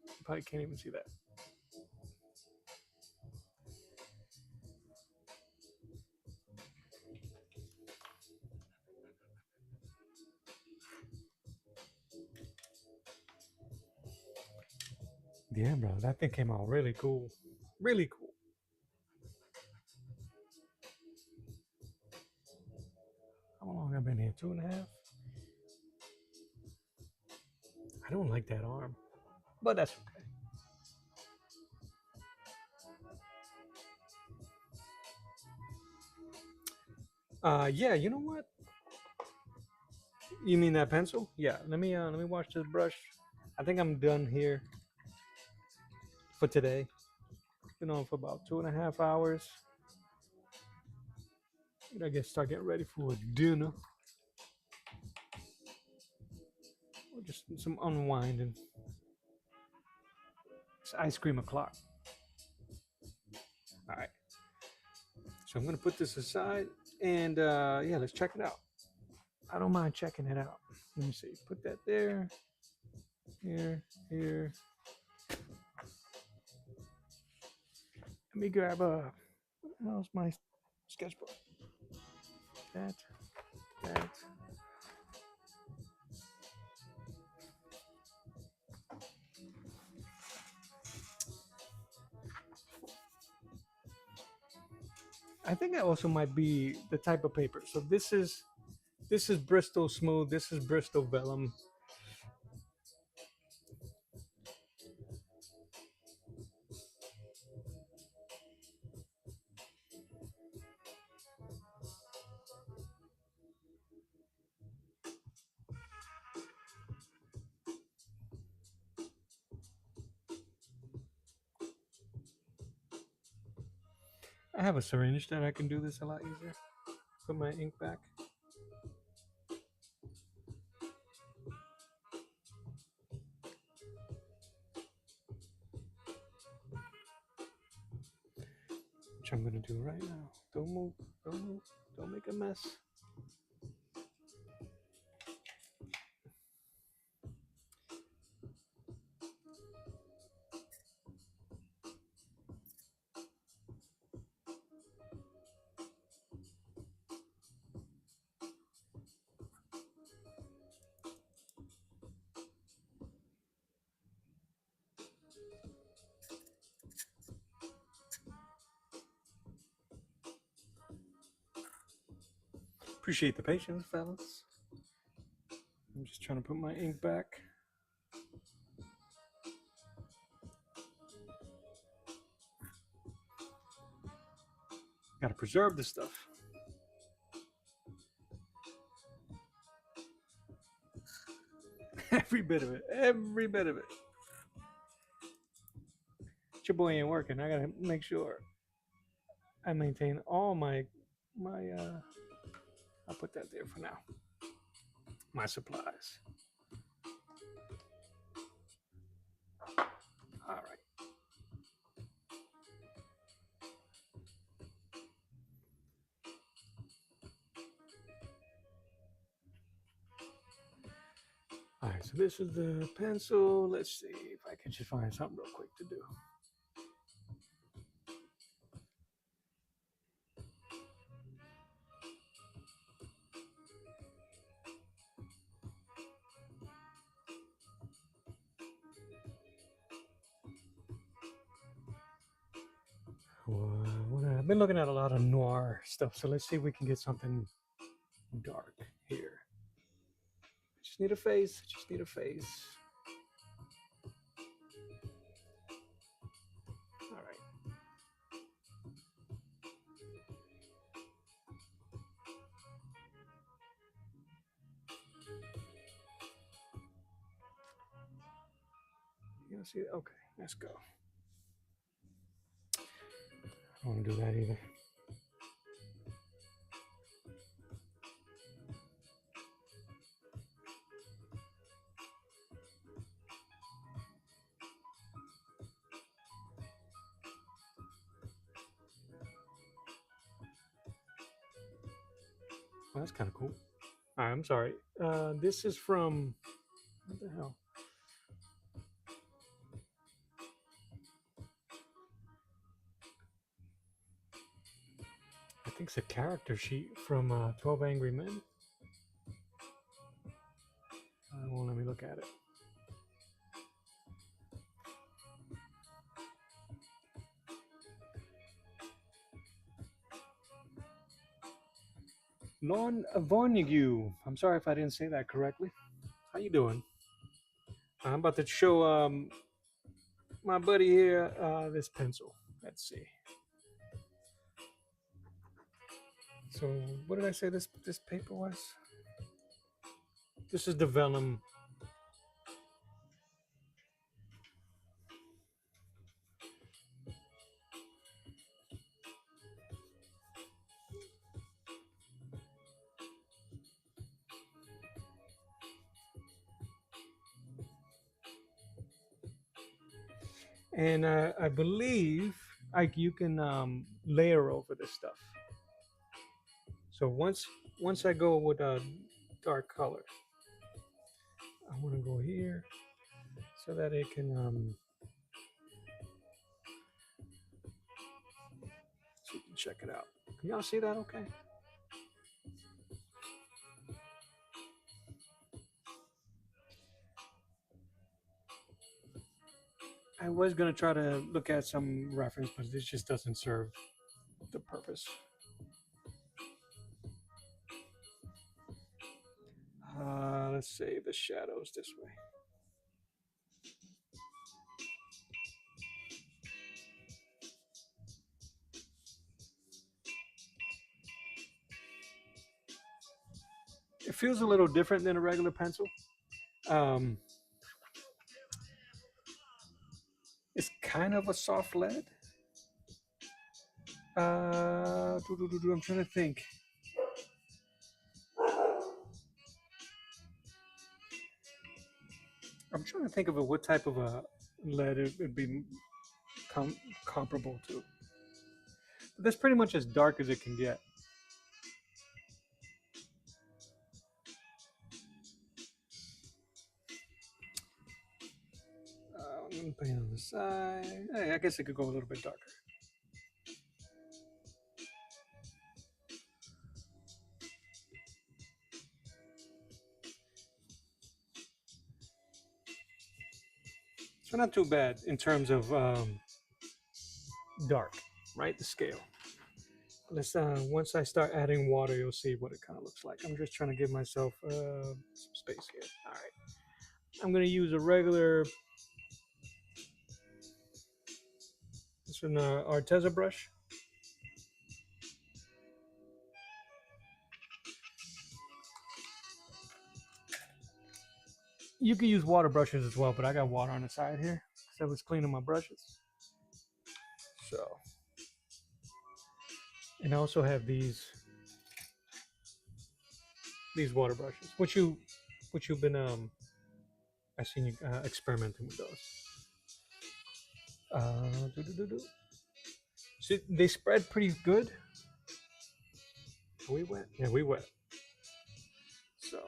You probably can't even see that. Yeah, bro, that thing came out really cool. Really cool. How long have I been here? 2.5. I don't like that arm, but that's okay. Yeah, you know what? You mean that pencil? Yeah. Let me wash this brush. I think I'm done here for today. Been on for about 2.5 hours. I guess start getting ready for dinner. just some unwinding. It's ice cream o'clock. All right. So I'm gonna put this aside, and yeah, let's check it out. I don't mind checking it out. Let me see. Put that there, here, here. Let me grab a. How's my sketchbook? That, that. I think that also might be the type of paper. So this is Bristol Smooth. This is Bristol Vellum. I have a syringe that I can do this a lot easier. Put my ink back. Which I'm gonna do right now. Don't move, don't move, don't make a mess. Appreciate the patience, fellas. I'm just trying to put my ink back. Gotta preserve this stuff. Every bit of it. Every bit of it. Your boy ain't working. I gotta make sure I maintain all my I'll put that there for now. My supplies. All right. All right, so this is the pencil. Let's see if I can just find something real quick to do. I've been looking at a lot of noir stuff, so let's see if we can get something dark here. Just need a face. Just need a face. All right. You see? Okay, let's go. I don't want to do that either. Well, that's kind of cool. All right, I'm sorry. This is from what the hell? I think it's a character sheet from 12 Angry Men. Well, let me look at it. Lon Vornigue. I'm sorry if I didn't say that correctly. How you doing? I'm about to show my buddy here this pencil. Let's see. So what did I say this paper was? This is the vellum. And I believe like you can layer over this stuff. So once I go with a dark color, I want to go here so that it can so you can check it out. Can y'all see that? Okay. I was gonna try to look at some reference, but this just doesn't serve the purpose. Let's save the shadows this way. It feels a little different than a regular pencil. Um, it's kind of a soft lead. I'm trying to think. I'm trying to think of what type of a lead it would be com- comparable to. But that's pretty much as dark as it can get. I'm gonna paint on the side. Hey, I guess it could go a little bit darker. So not too bad in terms of dark, right? The scale. Let's once I start adding water, you'll see what it kind of looks like. I'm just trying to give myself some space here. All right. I'm gonna use a regular, this an Arteza brush. You can use water brushes as well, but I got water on the side here, so I was cleaning my brushes. So, and I also have these water brushes, which you've been I've seen you experimenting with those. Do. So they spread pretty good. Are we wet? Yeah, we wet. So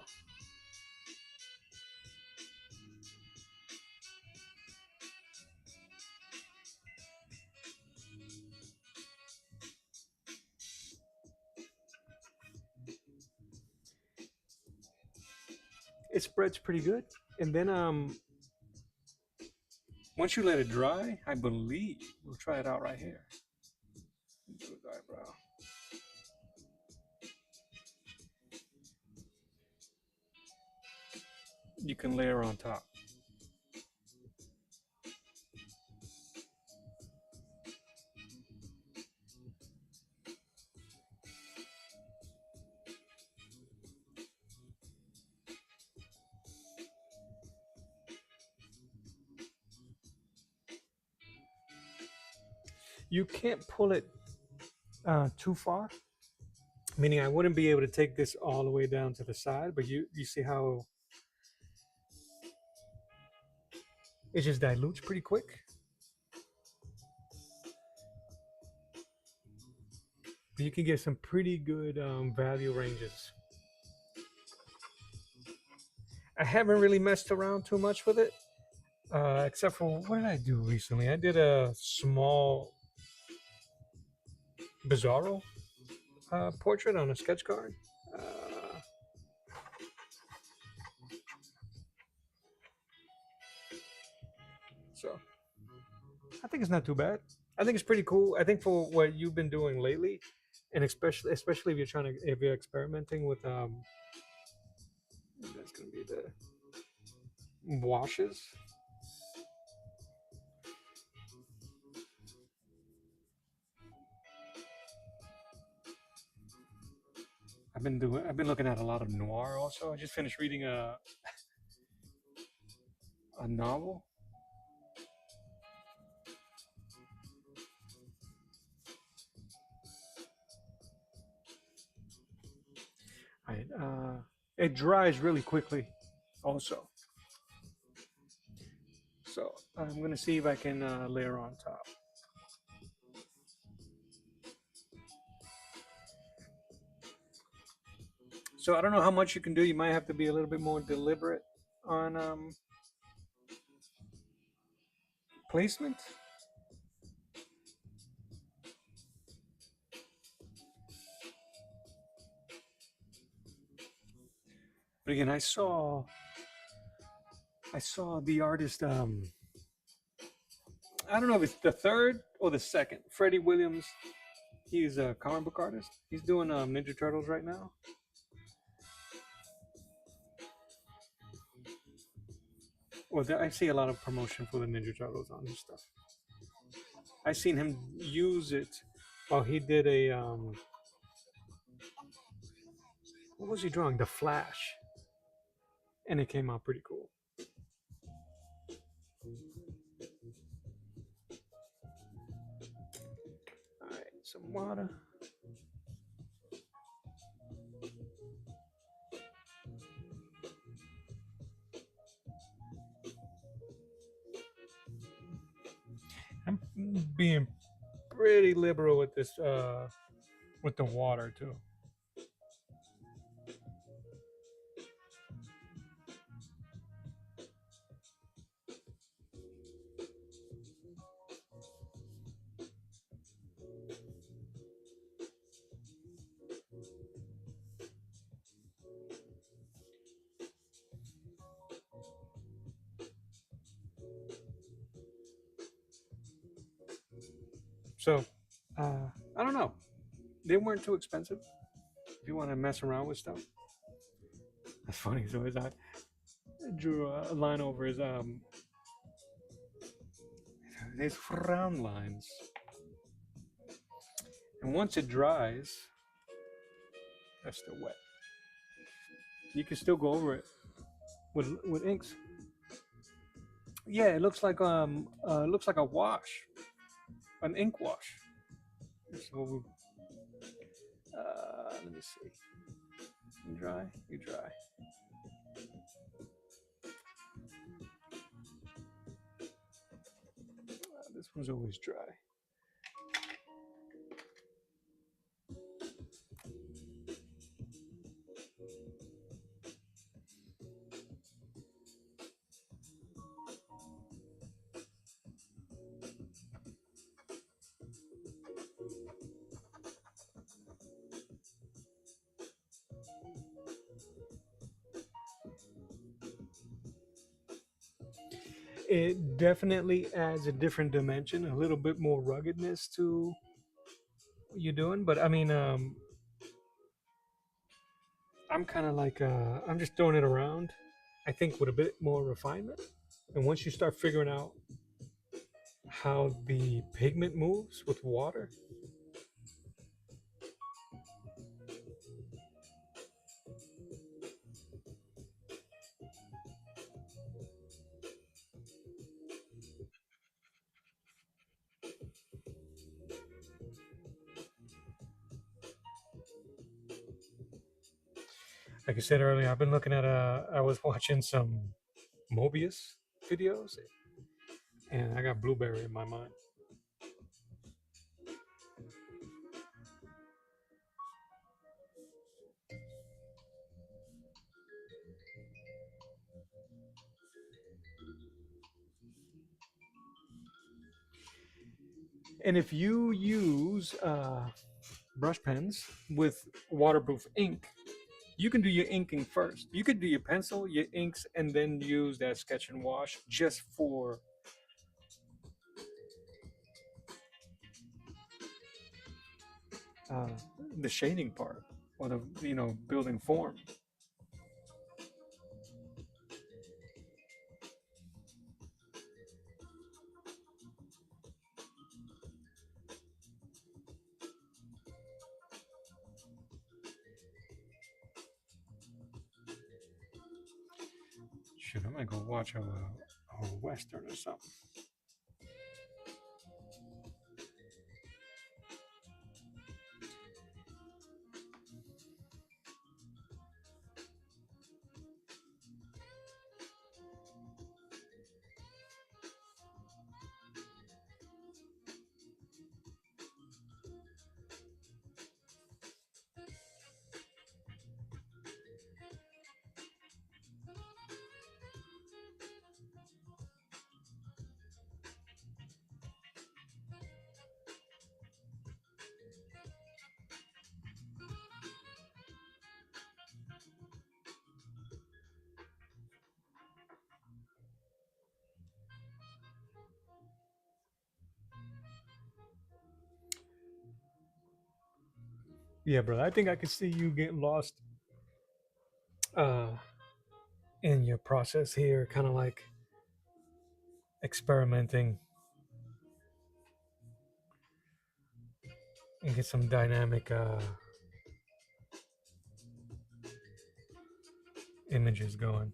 it spreads pretty good, and then once you let it dry, I believe we'll try it out right here. Do the eyebrow. You can layer on top. You can't pull it too far, meaning I wouldn't be able to take this all the way down to the side, but you see how it just dilutes pretty quick. But you can get some pretty good value ranges. I haven't really messed around too much with it, except for what did I do recently? I did a small Bizarro portrait on a sketch card. Uh, so I think it's not too bad. I think it's pretty cool. I think for what you've been doing lately, and especially if you're trying to if you're experimenting with that's gonna be the washes. I've been looking at a lot of noir also. I just finished reading a novel. I, it dries really quickly also. So I'm gonna see if I can layer on top. So I don't know how much you can do. You might have to be a little bit more deliberate on placement. But again, I saw the artist. I don't know if it's the third or the second. Freddie Williams. He's a comic book artist. He's doing Ninja Turtles right now. Well, I see a lot of promotion for the Ninja Turtles on his stuff. I seen him use it while he did a what was he drawing? The Flash, and it came out pretty cool. All right, some water. I'm being pretty liberal with this with the water too. So I don't know. They weren't too expensive if you want to mess around with stuff. That's funny. So as I drew a line over his these frown lines, and once it dries, that's still wet. You can still go over it with inks. Yeah, it looks like a wash, an ink wash. So let me see. You dry, you dry. This one's always dry. It definitely adds a different dimension, a little bit more ruggedness to what you're doing. But I mean, I'm kind of like I'm just throwing it around. I think with a bit more refinement, and once you start figuring out how the pigment moves with water, like I said earlier, I've been looking at I was watching some Mobius videos, and I got blueberry in my mind. And if you use brush pens with waterproof ink, you can do your inking first. You could do your pencil, your inks, and then use that sketch and wash just for uh, the shading part or the building form. Shoot, I might go watch a western or something. Yeah, brother. I think I could see you getting lost uh, in your process here, kind of like experimenting and get some dynamic images going.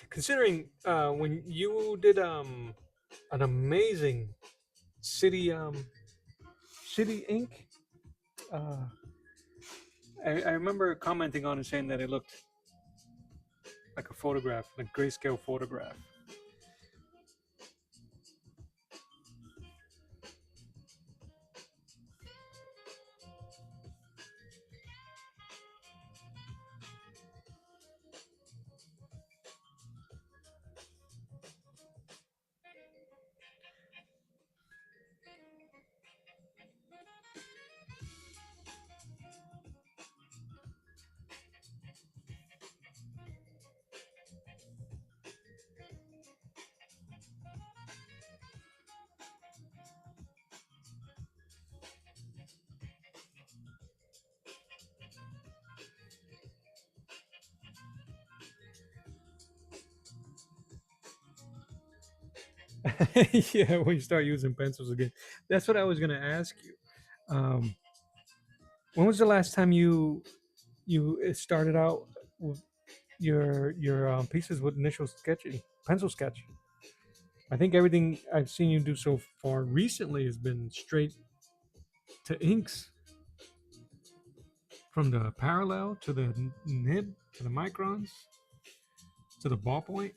Considering when you did an amazing city ink, uh, I remember commenting on it saying that it looked like a photograph, like grayscale photograph. Yeah, when you start using pencils again, that's what I was gonna ask you. Um, when was the last time you started out with your pieces with initial sketching, pencil sketch? I think everything I've seen you do so far recently has been straight to inks, from the parallel to the nib to the microns to the ballpoint.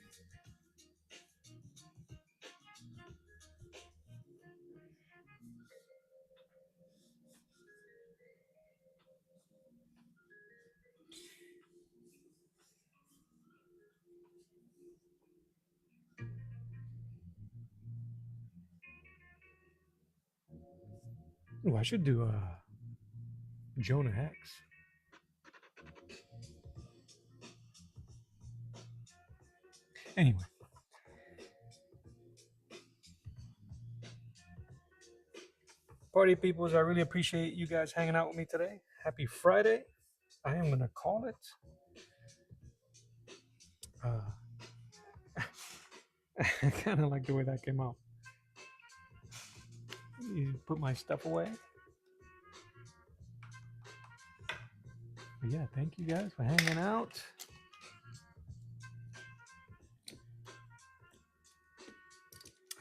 Oh, I should do Jonah Hex. Anyway, party peoples, I really appreciate you guys hanging out with me today. Happy Friday. I am gonna call it. Uh, I kind of like the way that came out. You put my stuff away. But yeah, thank you guys for hanging out.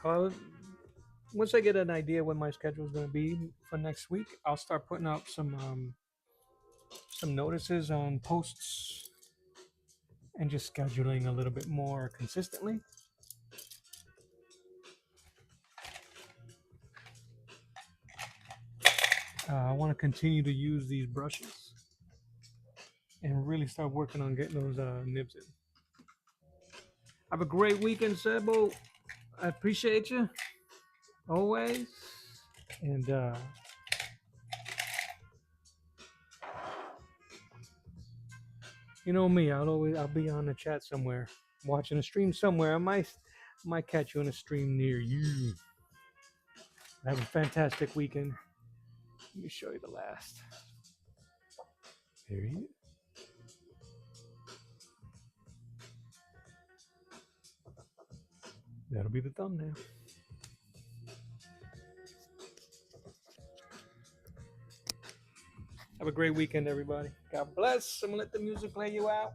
I'll, once I get an idea when my schedule is going to be for next week, I'll start putting up some notices on posts and just scheduling a little bit more consistently. I want to continue to use these brushes and really start working on getting those nibs in. Have a great weekend, Sebo. I appreciate you always. And you know me, I'll be on the chat somewhere, watching a stream somewhere. I might catch you on a stream near you. Have a fantastic weekend. Let me show you the last. There he is. That'll be the thumbnail. Have a great weekend, everybody. God bless. I'm gonna let the music play you out.